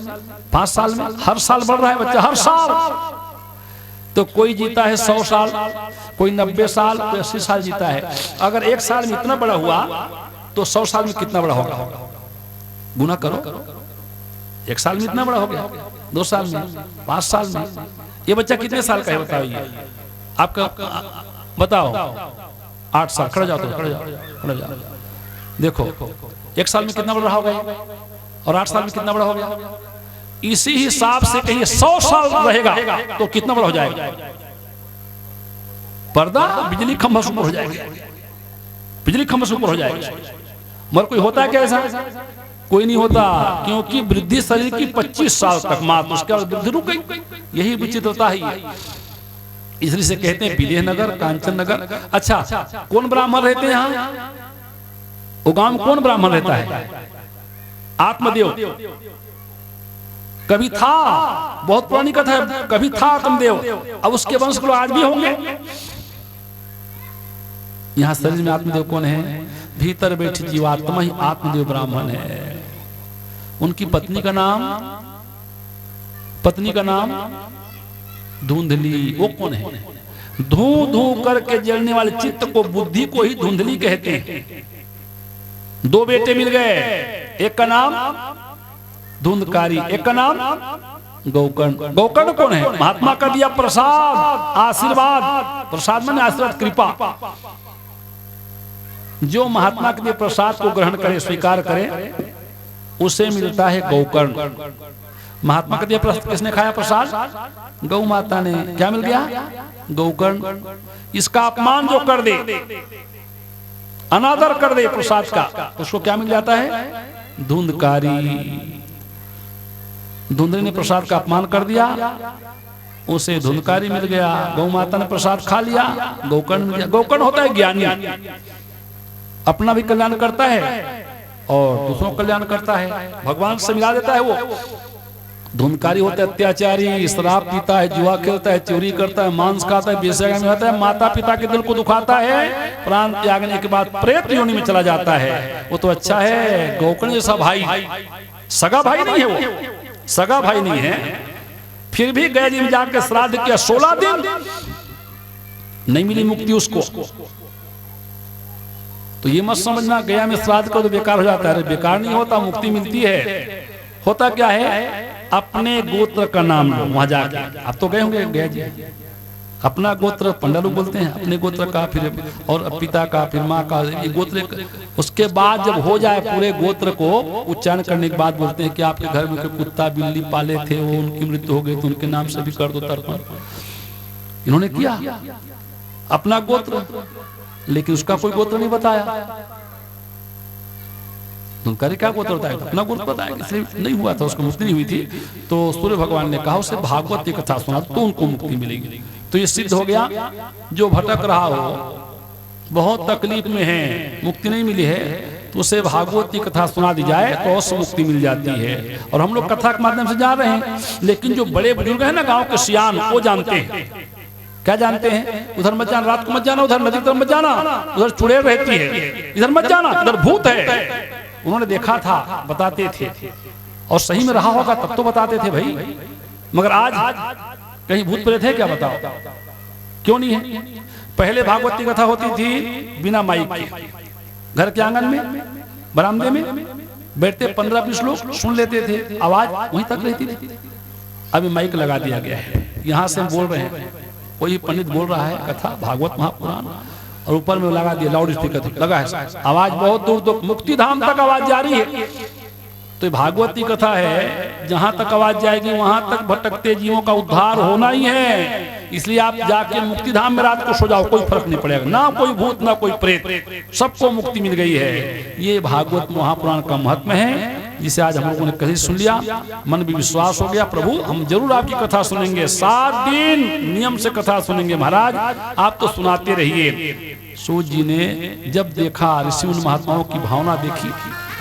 5 साल में, हर साल बढ़ रहा है बच्चा, हर साल। तो कोई जीता है 100 साल, कोई 90 साल, कोई 80 साल जीता है। अगर 1 साल में इतना बड़ा हुआ तो 100 साल में कितना बड़ा होगा? गुना करो। 1 साल में इतना बड़ा हो गया, 2 साल में, 5 साल में। ये बच्चा कितने साल का है बताइए? आपका बताओ। 8 साल। खड़े जाओ, खड़े जाओ। देखो 1 साल में कितना बड़ा हो गया और 8 साल में कितना बड़ा हो गया। इसी हिसाब से कहीं 100 साल रहेगा तो कितना बड़ा हो जाएगा? पर्दा बिजली खंभा से ऊपर हो जाएगा, बिजली खंभा से ऊपर हो जाएगा। मगर कोई होता है क्या ऐसा? कोई नहीं होता, क्योंकि वृद्धि शरीर की 25 साल तक मात्र, उसके बाद वृद्धि रुक गई। यही विचित्रता है। इसलिए से कहते हैं विदेह नगर, कांचन नगर। अच्छा, कौन ब्राह्मण रहते हैं यहाँ? वो गांव में कौन ब्राह्मण रहता है? आत्मदेव। कभी था, बहुत पुरानी कथा है, कभी था आत्मदेव। अब उसके वंश को आज भी होंगे। यहाँ शरीर में आत्मदेव कौन है? भीतर बैठी जीवात्मा ही आत्मदेव ब्राह्मण है। उनकी पत्नी का नाम धुंधली। वो कौन है? धू धू करके जलने वाले चित्त को, बुद्धि को ही धुंधली कहते हैं। 2 बेटे मिल गए, एक का नाम धुंधकारी, एक का नाम गौकर्ण। गौकर्ण कौन है? महात्मा का दिया प्रसाद, आशीर्वाद। प्रसाद माने आशीर्वाद, कृपा। जो महात्मा के दिए प्रसाद को ग्रहण करे, स्वीकार करे, उसे मिलता है गौकर्ण। महात्मा के दिए प्रसाद किसने खाया? प्रसाद गौ माता ने। क्या मिल गया? गौकर्ण। इसका अपमान जो कर दे, अनादर कर दे प्रसाद का, उसको क्या मिल जाता है? धुंधकारी। धुंधली ने प्रसाद का अपमान कर दिया, उसे धुंधकारी मिल गया, गौ माता ने प्रसाद खा लिया, गोकर्ण मिल गया। गोकर्ण होता है ज्ञानी, अपना भी कल्याण करता है और दूसरों का कल्याण करता है, भगवान से मिला देता है। वो धुंधकारी होता है अत्याचारी, शराब पीता है, जुआ खेलता है, चोरी करता है, मांस खाता है, बेशर्मी होता है, माता पिता के दिल को दुखाता है, प्राण त्यागने के बाद प्रेत योनि में चला जाता है। वो तो अच्छा है, गोकर्ण जैसा भाई, सगा भाई नहीं है, वो सगा भाई नहीं है, फिर भी गया जी में जाकर श्राद्ध किया। 16 दिन नहीं मिली मुक्ति उसको। तो ये मत समझना गया में श्राद्ध को तो बेकार हो जाता है, अरे बेकार नहीं होता, मुक्ति मिलती है। होता क्या है, अपने गोत्र का नाम लो वहां जाके। आप तो गए होंगे गया जी, अपना गोत्र पंडा लोग बोलते हैं, अपने गोत्र का, फिर और पिता का, फिर माँ का, ये गोत्र। उसके बाद जब हो जाए पूरे गोत्र को उच्चारण करने के बाद बोलते हैं कि आपके घर में कोई कुत्ता बिल्ली पाले थे, वो उनकी मृत्यु हो गई तो उनके नाम से भी कर दो तर्पण। इन्होंने किया अपना गोत्र, लेकिन उसका कोई गोत्र नहीं बताया। धुंधकारी क्या गोत्र बताया, अपना गोत्र बताया, इसलिए नहीं हुआ था, उसको मुक्ति नहीं हुई थी। तो सूर्य भगवान ने कहा उसे भागवत की कथा सुना तो उनको मुक्ति मिलेगी। तो ये सिद्ध हो गया, जो भटक रहा हो, बहुत तकलीफ में है, मुक्ति नहीं मिली है, तो उसे भागवत की कथा सुना दी जाए तो उससे मुक्ति मिल जाती है। और हम लोग कथा के माध्यम से जा रहे हैं, लेकिन जो बड़े बुजुर्ग हैं ना गाँव के सियान, वो जानते हैं। क्या जानते हैं, उधर मत जाना, रात को मत जाना, उधर नदी तरफ मत जाना, उधर चुड़ैल रहती है, इधर मत जाना, इधर भूत है। उन्होंने देखा था, बताते थे, और सही में रहा होगा तब तो बताते थे भाई। मगर आज कहीं भूत प्रेत है क्या, बताओ, क्यों नहीं है। पहले भागवत की कथा होती थी बिना माइक के, घर के आंगन में, बरामदे में बैठते 15-20 लोग सुन लेते थे, आवाज वहीं तक रहती थी। अभी माइक लगा दिया गया है, यहाँ से हम बोल रहे हैं, कोई पंडित बोल रहा है कथा भागवत महापुराण, और ऊपर में लगा दिया लाउड स्पीकर लगा है, आवाज बहुत दूर दूर मुक्ति धाम तक आवाज जा रही है। तो भागवत की कथा है, जहां तक आवाज जाएगी वहां तक भटकते जीवों का उद्धार होना ही है। इसलिए आप जाके मुक्ति धाम में रात को सो जाओ, कोई फर्क नहीं पड़ेगा, ना कोई भूत ना कोई प्रेत, सबको मुक्ति मिल गई है। ये भागवत महापुराण का महत्व है, जिसे आज हम लोगों ने कहीं सुन लिया, मन भी विश्वास हो गया, प्रभु हम जरूर आपकी कथा सुनेंगे, 7 दिन नियम से कथा सुनेंगे महाराज, आप तो सुनाते रहिए। सूत जी ने जब देखा, ऋषि उन महात्माओं की भावना देखी,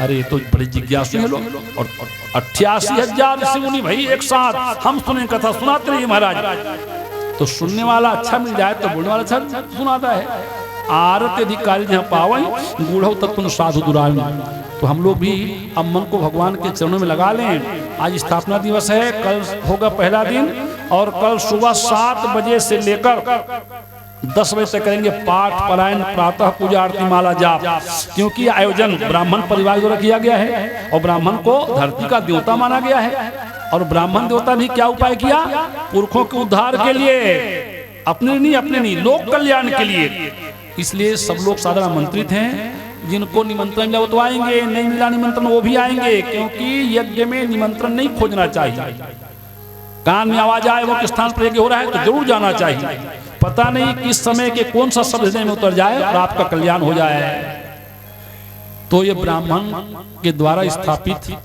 अरे तो बड़े जिज्ञासु हैं लोग, और 88,000 ऋषि मुनि भाई एक साथ, हम सुने कथा सुनाते रहिए महाराज। तो सुनने वाला अच्छा मिल जाए तो बोलने वाला अच्छा सुनाता है। आरत अधिकारी जहाँ पावन गूढ़ तत्व साधु दुरान। तो हम लोग भी अब मन को भगवान के चरणों में लगा लें। आज स्थापना दिवस है, कल होगा पहला दिन, और कल सुबह 7 बजे से लेकर 10 बजे तक करेंगे पाठ पारायण, प्रातः पूजा, आरती, माला जाप। क्योंकि आयोजन ब्राह्मण परिवार द्वारा किया गया है, और ब्राह्मण को धरती का देवता माना गया है। और ब्राह्मण देवता भी क्या उपाय किया, पुरखों के उद्धार के लिए, अपने नहीं लोक कल्याण के लिए। इसलिए सब लोग साधारण आमंत्रित हैं, जिनको निमंत्रण मिला वो तो आएंगे, नहीं मिला निमंत्रण वो भी आएंगे, क्योंकि यज्ञ में निमंत्रण नहीं खोजना चाहिए। कान में आवाज आए वो किस स्थान पर यज्ञ हो रहा है तो जरूर जाना चाहिए। पता नहीं किस समय के कौन सा शब्द हृदय में उतर जाए और आपका कल्याण हो जाए। तो ये ब्राह्मण के द्वारा स्थापित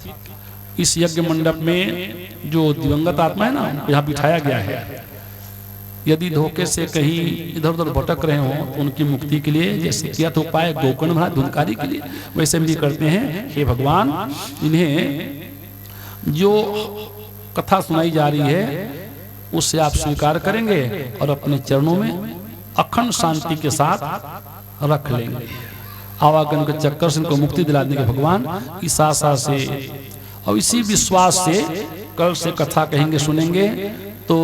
इस यज्ञ मंडप में जो दिवंगत आत्मा है ना, यहाँ बिठाया गया है। यदि धोखे से कहीं इधर उधर भटक रहे हो तो उनकी मुक्ति के लिए जैसे किया तो उपाय गोकर्ण महाराज धुंधकारी के लिए, वैसे भी करते हैं। हे भगवान, इन्हें जो कथा सुनाई जा रही है उससे आप स्वीकार करेंगे और अपने चरणों में अखंड शांति के साथ रख लेंगे। आवागन के चक्कर से इनको मुक्ति दिला देंगे भगवान। इस आशा से और इसी विश्वास से कल से कथा कहेंगे, सुनेंगे। तो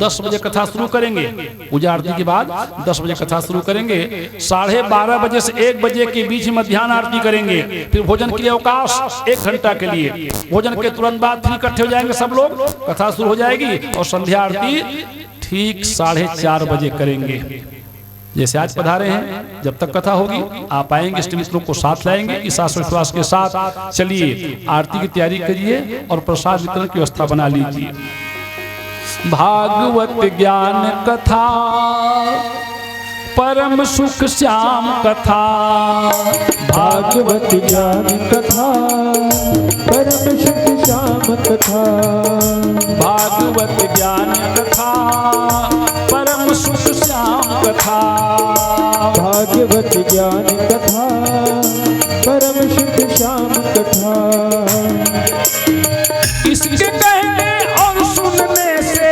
10 बजे कथा शुरू करेंगे, पूजा आरती के बाद 10 बजे कथा शुरू करेंगे। 12:30 बजे से 1 बजे के बीच में मध्याह्न आरती करेंगे। फिर भोजन के लिए अवकाश 1 घंटा के लिए। भोजन के तुरंत बाद फिर इकट्ठे हो जाएंगे सब लोग, कथा शुरू हो जाएगी और संध्या आरती ठीक 4:30 बजे करेंगे। जैसे आज पधारे हैं, जब तक कथा होगी आप आएंगे, इष्ट मित्रों को साथ लाएंगे। इस आशा विश्वास के साथ चलिए आरती की तैयारी करिए और प्रसाद वितरण की व्यवस्था बना लीजिए। भागवत ज्ञान कथा परम सुख श्याम कथा, भागवत ज्ञान कथा परम सुख श्याम कथा। भागवत ज्ञान कथा परम सुख श्याम कथा। भागवत ज्ञान कथा परम सुख श्याम कथा। इसके कहने और सुनने से,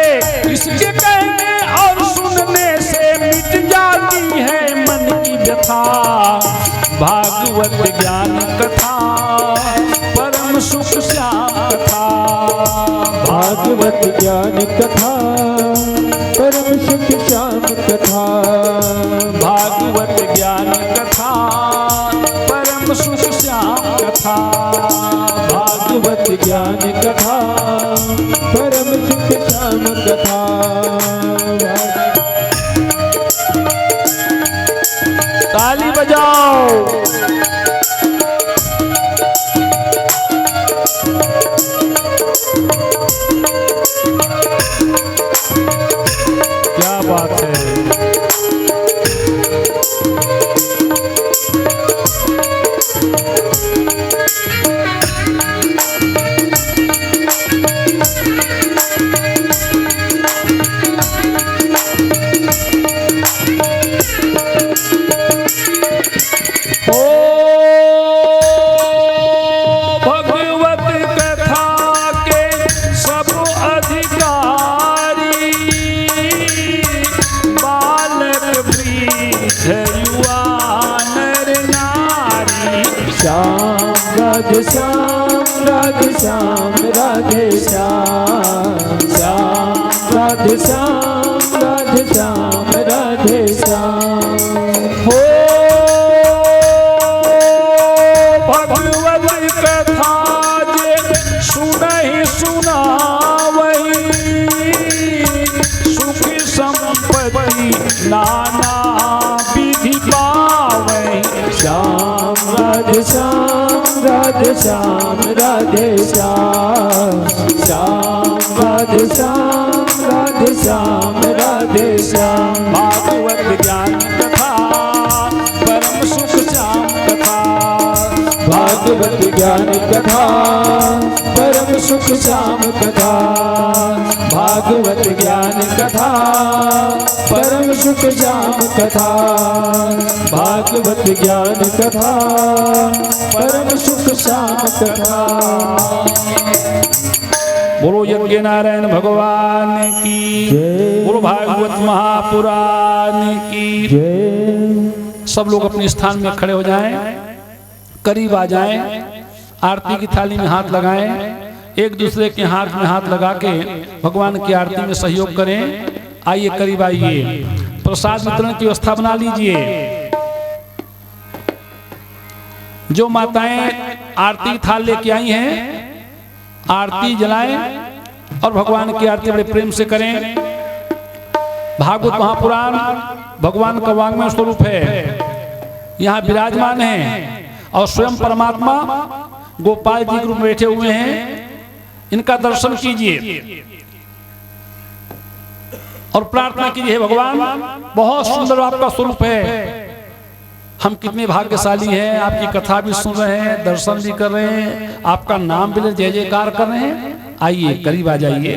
इसके कहने और सुनने से मिट जाती है मन की व्यथा। भागवत ज्ञान कथा परम सुख श्याम कथा। भागवत ज्ञान कथा परम सुख श्याम कथा। भागवत ज्ञान कथा परम सुख श्याम कथा। भागवत ज्ञान कथा परम सुख श्याम कथा। ताली बजाओ। क्या बात है। ओ भगवत कथा के सब अधिकारी, बालक वृद्ध युवा नर नारी। श्याम राधे श्याम राधे श्याम राधे श्याम। श्याम राधे श्याम राधे श्याम राधे श्याम। हो भगवत कथा जे सुनहि सुनावहि, सुख संपत्ति नाना विधि पावहि। श्याम राधे श्याम राधे श्याम राधे श्याम। श्याम राधे श्याम राधे श्याम राधे श्याम। भागवत ज्ञान कथा परम सुख श्याम कथा। भागवत ज्ञान कथा परम सुख श्याम कथा। भागवत ज्ञान कथा परम सुख श्याम कथा। भागवत ज्ञान कथा परम सुख श्याम कथा। बोलो यज्ञ नारायण भगवान की जय। बोलो भागवत महापुराण की जय। सब लोग अपने स्थान में खड़े हो जाएं, करीब आ जाएं, आरती की थाली में हाथ लगाएं, एक दूसरे के हाथ में हाथ लगा के भगवान की आरती में सहयोग करें। आइए करीब आइए, प्रसाद वितरण की व्यवस्था बना लीजिए। जो माताएं आरती की थाल लेके आई हैं, आरती जलाएं और भगवान की आरती बड़े प्रेम से करें। भागवत महापुराण भगवान का वाङ्मय स्वरूप है, यहाँ विराजमान है और स्वयं परमात्मा गोपाल जी के रूप में बैठे हुए हैं। इनका दर्शन कीजिए और प्रार्थना कीजिए, भगवान बहुत सुंदर आपका स्वरूप है, हम कितने भाग्यशाली हैं, आपकी कथा भी सुन रहे हैं, दर्शन भी कर रहे हैं, आपका नाम भी जय जयकार कर रहे हैं। आइए करीब आ जाइए।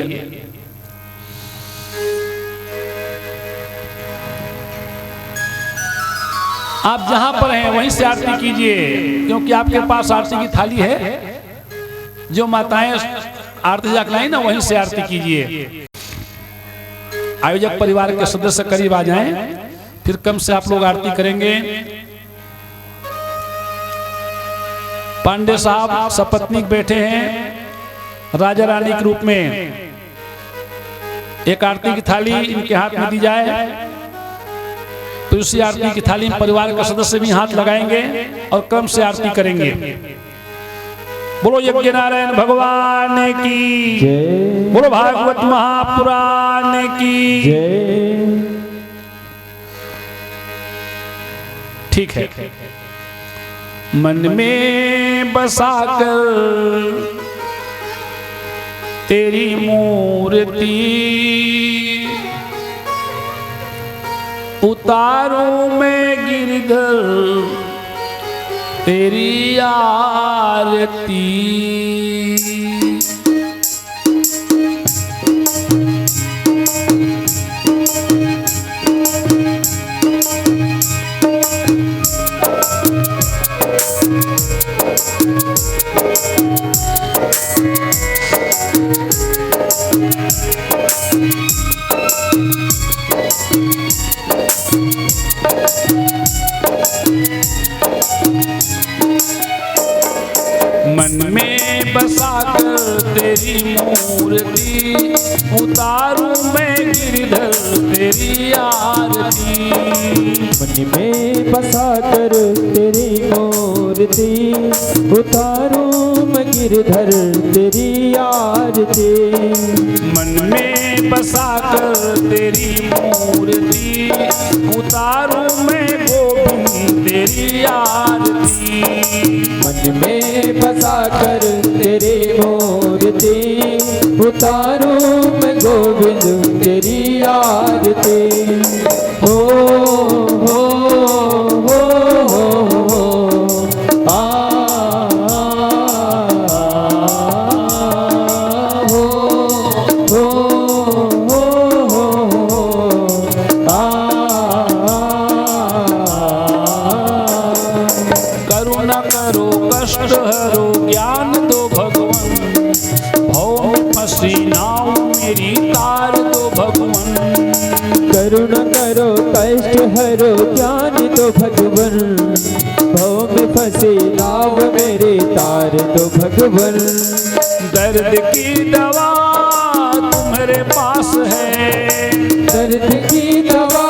आप जहां पर हैं वहीं से आरती कीजिए, क्योंकि आपके पास आरती की थाली है। जो माताएं आरती जागलाई ना, वहीं से आरती कीजिए। आयोजक परिवार के सदस्य करीब आ जाएं, फिर कम से आप लोग आरती करेंगे। पांडे साहब सपत्नीक बैठे हैं राजा रानी के रूप में। एक आरती की थाली इनके हाथ में दी जाए, तो उसी आरती की थाली में परिवार के सदस्य भी हाथ लगाएंगे और क्रम से आरती करेंगे। बोलो यज्ञ नारायण भगवान की जय। बोलो भागवत महापुराण की जय। ठीक है। मन में बसाकर तेरी मूर्ति उतारूं मैं गिरधर तेरी आरती। गिरधर तेरी आरती। मन में बसा कर तेरी मूर्ति उतारूं मैं गिरधर तेरी आरती। मन में बसा कर तेरी मूर्ति उतारूं मैं गोविंद तेरी आरती। मन में बसा कर तेरी मूर्ति उतारूं मैं गोविंद तेरी आरती। हो हो हो आ हो हो करुणा करो कष्ट हरो ज्ञान दो भगवन, भव में फंसी नाव मेरी तार दो भगवन। करुणा करो कष्ट हरो ज्ञान दो भगवन, भव में फंसी नाव मेरे तार दो भगवन। दर्द की दवा तुम्हारे पास है, दर्द की दवा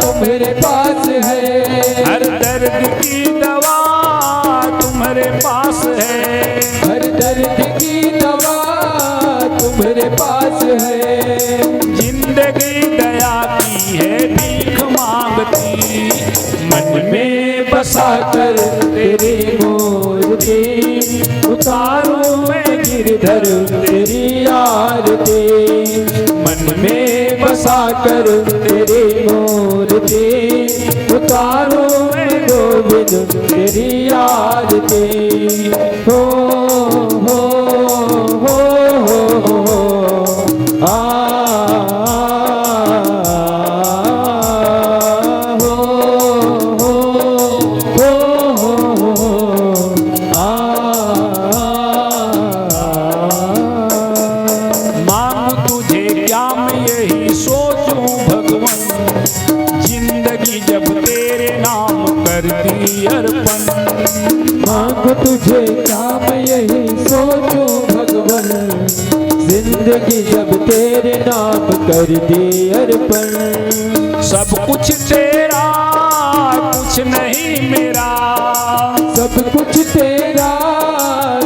तुम्हारे पास है, हर दर्द की दवा तुम्हारे पास है, हर दर्द की दवा तुम्हारे पास है। जिंदगी दया की है भीख मांगती, मन में बसा कर तेरी मूर्ति उतारूं मैं गिरधर तेरी आरती। मन में बसा कर तेरी मूर्ति उतारूं मैं गोविंद तेरी आरती। हो हो हो आ मांगू तुझे क्या मैं यही सोचूं भगवन, जिंदगी जब तेरे नाम कर दी अर्पण। सब कुछ तेरा कुछ नहीं मेरा, सब कुछ तेरा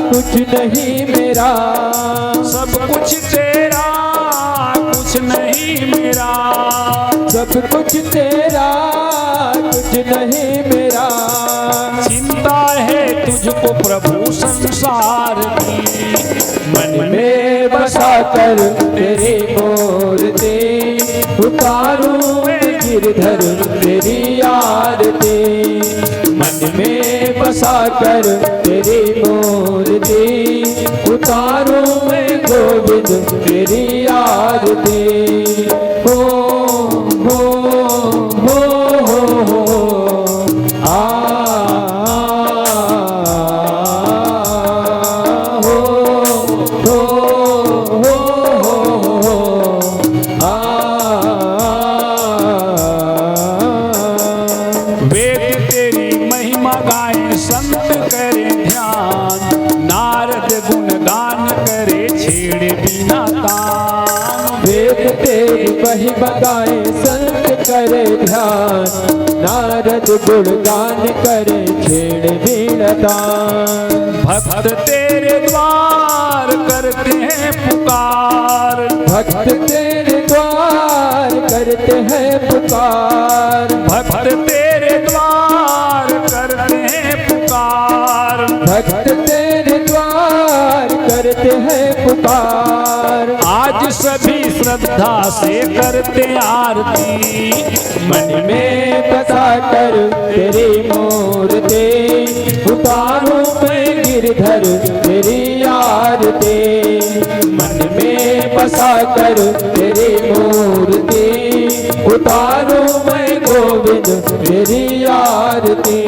कुछ नहीं मेरा, सब कुछ तेरा कुछ नहीं मेरा, सब कुछ तेरा कुछ नहीं मेरा। चिंता है तुझको प्रभु संसार की, मन में बसा कर तेरी मूर्ति उतारूं मैं गिरधर तेरी आरती। मन में बसा कर तेरी मूर्ति उतारूं मैं गोविंद तेरी आरती। हो हो हो हो आ वही बगाए संत करे ध्यान, नारद गुणगान करे छेड़ बीड़दान। भक्त तेरे द्वार करते हैं पुकार, भक्त तेरे द्वार करते हैं पुकार, भक्त तेरे द्वार करते हैं पुकार, भक्त तेरे द्वार करते हैं पुकार। आज सभी श्रद्धा से करते आरती, मन में बसा कर तेरी मूर्ति उतारूं मैं गिरधर तेरी आरती। मन में बसा कर तेरी मूर्ति उतारूं मैं गोविंद तेरी आरती।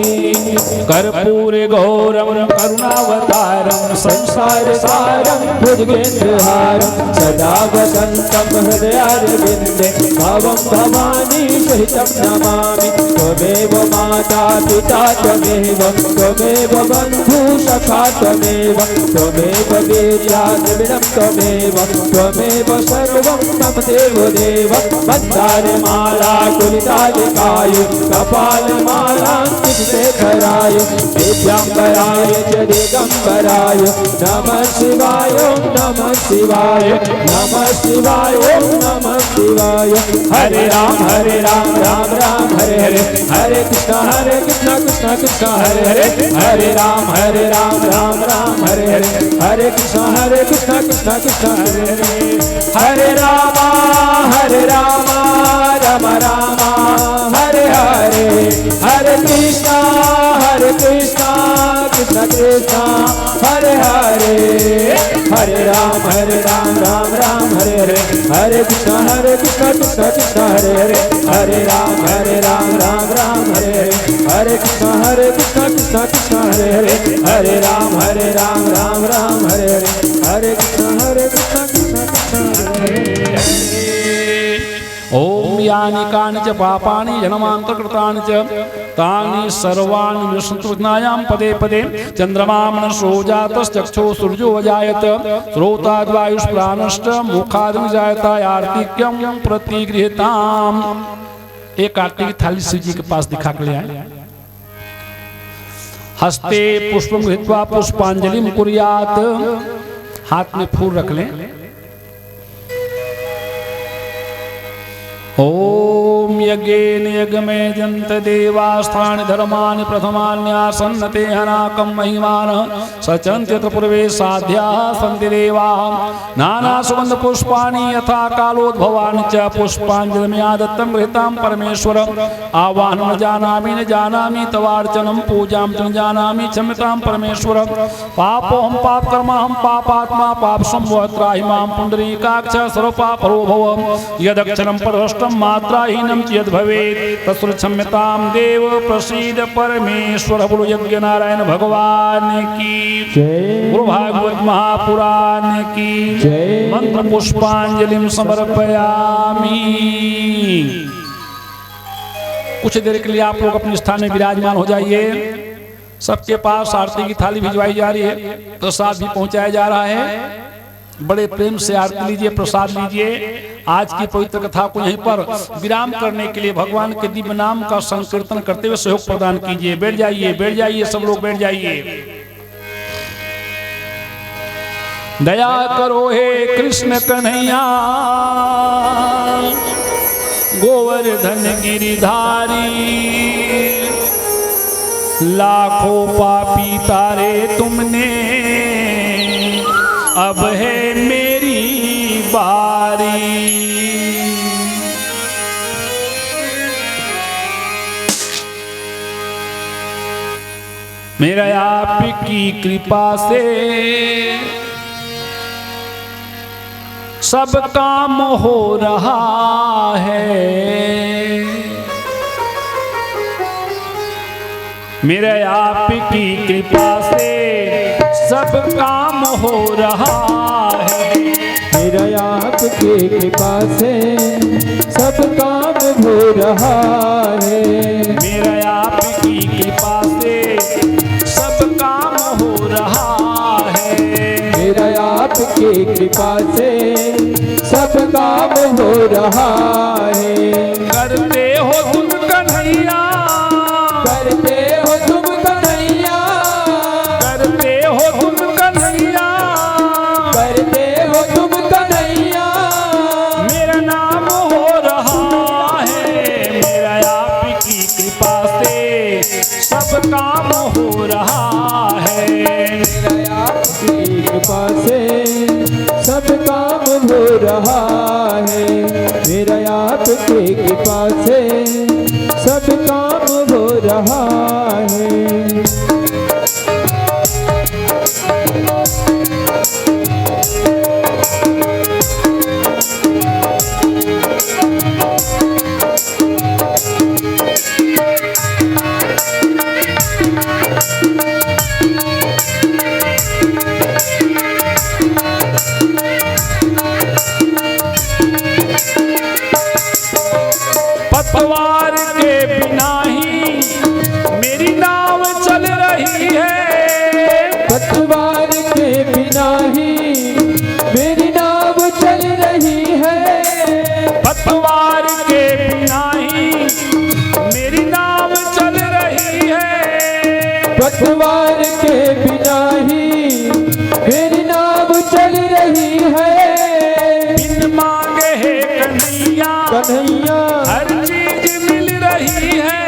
कर्पूर गौरम करुणावतारम संसार सार सारं भुजगेन्द्रहारं सदा वसन्तं हृदयारविन्दे भवं भवानी सहितं नमामि त्वमेव माता पिता त्वमेव त्वमेव बन्धु सखा त्वमेव त्वमेव वीर्या द्रविणं त्वमेव त्वमेव सर्वं मम देवदेव मन्दारमाला कुलितालिकाय कपालमालाङ्कितशेखराय दिव्याम्बराय च दिगम्बराय नमः शिवाय ॐ नमः शिवाय नमः शिवाय ॐ नमः शिवाय हरे राम राम राम हरे हरे हरे कृष्ण कृष्ण हरे हरे हरे राम राम हरे हरे हरे कृष्ण कृष्ण हरे हरे हरे राम राम राम हरे हरे हरे कृष्ण कृष्ण कृष्ण हरे हरे राम राम हरे हरे हरे कृष्ण कृष्ण हरे राम राम हरे हरे हरे कृष्ण कृष्ण हरे राम राम हरे हरे कृष्ण कृष्ण ओम यानि कानि च पापानि जन्मान्तरकृतानि च तानि सर्वाणि विस्मृतायां पदे पदे चंद्रमा मनसो जातश्चक्षुः सूर्यो अजायत श्रोताद्वायुष्प्राणश्च मुखादि जायत आर्तिक्यं प्रतिगृहीताम्। एक आरती की थाली शिव जी के पास दिखा के ले आए। हस्ते पुष्पं गृहीत्वा पुष्पांजलिं कुर्यात्, हाथ में फूल रख लें। ओम यज्ञेन यज्ञमे जन्त देवास्थानि धर्माणि प्रथमान्यासन्नते हनाकं महिमानः सचन्त्यत्र पूर्वे साध्याः सन्ति देवाः नाना सुगन्ध पुष्पाणि यथा कालोद्भवानि च पुष्पाञ्जलिमयादत्तं गृहीतां परमेश्वर आवाहनं न जानामि तवार्चनं पूजां च न जानामि क्षम्यतां परमेश्वर पापोऽहं पापकर्माहं पापात्मा पापसंभवः त्राहि मां पुण्डरीकाक्ष सर्वपापरो भव यदक्षरं परभ्रष्टं मात्राहीनं यद् भवेत् तस्मै क्षम्यतां देव प्रसीद परमेश्वर। बोलो यज्ञ नारायण भगवान की जय, गुरु भागवत महापुराण की जय। मंत्र पुष्पांजलिं समर्पयामि। कुछ देर के लिए आप लोग अपने स्थान में विराजमान हो जाइए। सबके पास आरती की थाली भिजवाई जा रही है, प्रसाद भी पहुंचाया जा रहा है। बड़े प्रेम से आरती लीजिए, प्रसाद लीजिए। आज की पवित्र कथा को यहीं पर विराम करने के लिए भगवान के दिव्य नाम का संकीर्तन करते हुए सहयोग प्रदान कीजिए। बैठ जाइए, सब लोग बैठ जाइए। दया करो हे कृष्ण कन्हैया, गोवर्धन गिरिधारी, लाखों पापी तारे तुमने, अब है मेरी बारी। मेरा आपकी कृपा से सब काम हो रहा है। मेरा आपकी कृपा से सब काम हो रहा है। मेरा आपकी कृपा से सब काम हो रहा है। मेरा आपकी कृपा से सब काम हो रहा है। मेरा आपकी कृपा से सब काम हो रहा है। करते हो तुम कन्हैया, करते हो तुम कन्हैया, करते हो तुम कन्हैया, करते हो तुम कन्हैया। मेरा नाम हो रहा है। मेरा आपकी कृपा से सब काम हो रहा है। मेरा आपकी कृपा से सब काम हो रहा है। मेरा आपकी कृपा से सब काम हो रहा है। पतवार के बिना ही मेरी नाव चल रही है। पतवार के बिना ही मेरी नाव चल रही है। पतवार के बिना ही मेरी नाव चल रही है। पतवार के बिना ही मेरी नाव चल रही है। बिन मांगे है कन्हैया कन्हैया हर चीज मिल रही है।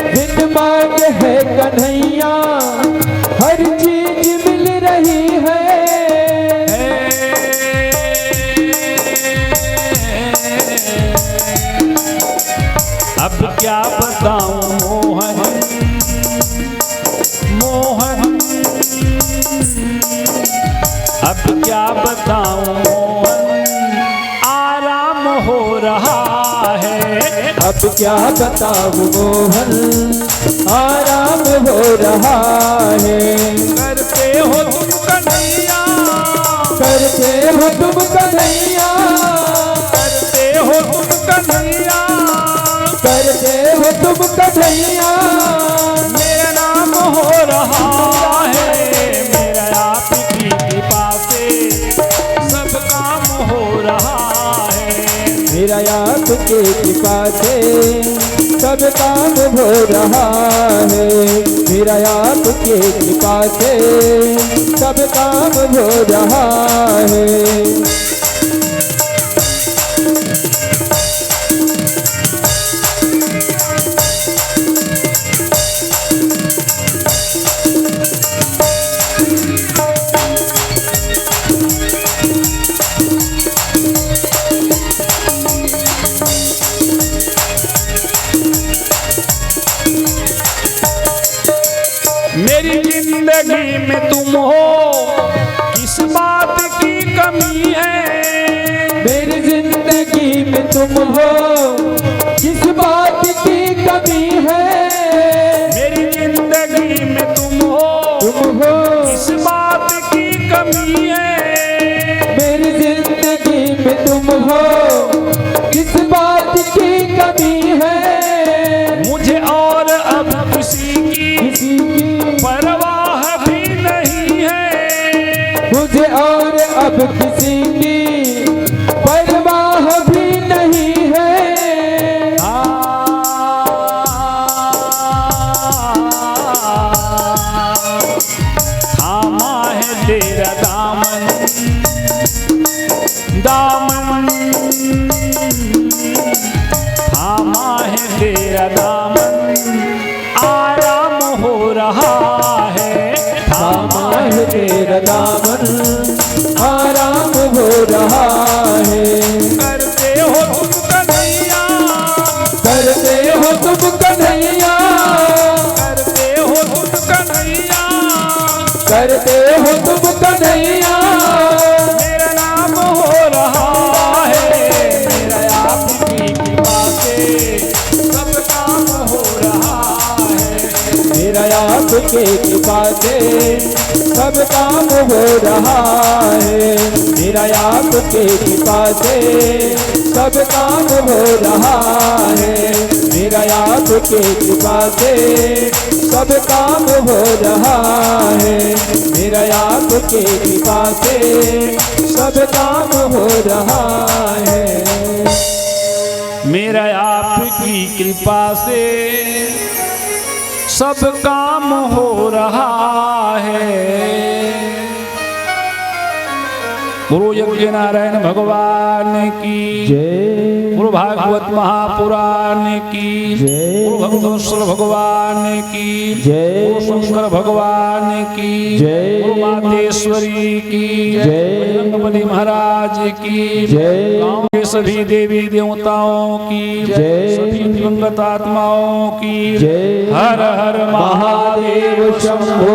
बिन मांगे है कन्हैया हर चीज मिल रही है। अब क्या बताऊं मोहन मोहन, अब क्या बताऊं मोहन, आराम हो रहा है। अब क्या बताऊं मोहन, आराम हो रहा है। करते हो तुम कन्हैया, करते हो तुम कन्हैया, करते हो तुम कन्हैया, करते हो तुम कन्हैया। मेरा नाम हो रहा है, मेरा आपकी कृपा से सब काम हो रहा है। मेरा आपके कृपा से सब काम हो रहा है। मेरा आपके कृपा से सब काम हो रहा है। मेरी जिंदगी में तुम हो, किस बात की कमी है। मेरी जिंदगी में तुम हो, किस बात की कमी है। मेरी जिंदगी में तुम हो, किस बात की कमी है। मेरी जिंदगी में तुम हो, किस बात की कमी है। मुझे और अब किसी की परवाह भी नहीं है। मुझे और अब किसी की परवाह भी नहीं है। थामा है तेरा दामन दामन, थामा है तेरा दामन, आराम हो रहा है। थामा है तेरा दामन, आराम हो रहा है। करते हो तुम कन्हैया, करते हो तुम कन्हैया, करते हो तुम कन्हैया, करते हो तुम कन्हैया। मेरा नाम हो रहा है, मेरा आपकी कृपा से सब काम हो रहा है। मेरा आपके कृपा से सब काम हो रहा है। मेरा आपके कृपा से सब काम हो रहा है। मेरा आपके कृपा से सब काम हो रहा है। मेरा आपके कृपा से सब काम हो रहा है। मेरा आपकी कृपा से सब काम हो रहा है। गुरु यज्ञ नारायण भगवान की जय, गुरु भागवत महापुराण की जय, गुरु भगवत भगवान की जय, गुरु शंकर भगवान की जय, गुरु मातेश्वरी की जय, बजरंगबली महाराज की जय, गाँव के सभी देवी देवताओं की जय, सभी दिवंगत आत्माओं की जय। हर हर महादेव शंभो।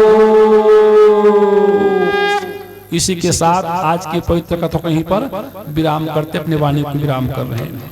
इसी के साथ आज की पवित्र कथा कहीं पर विराम करते अपने वाणी को विराम कर रहे हैं।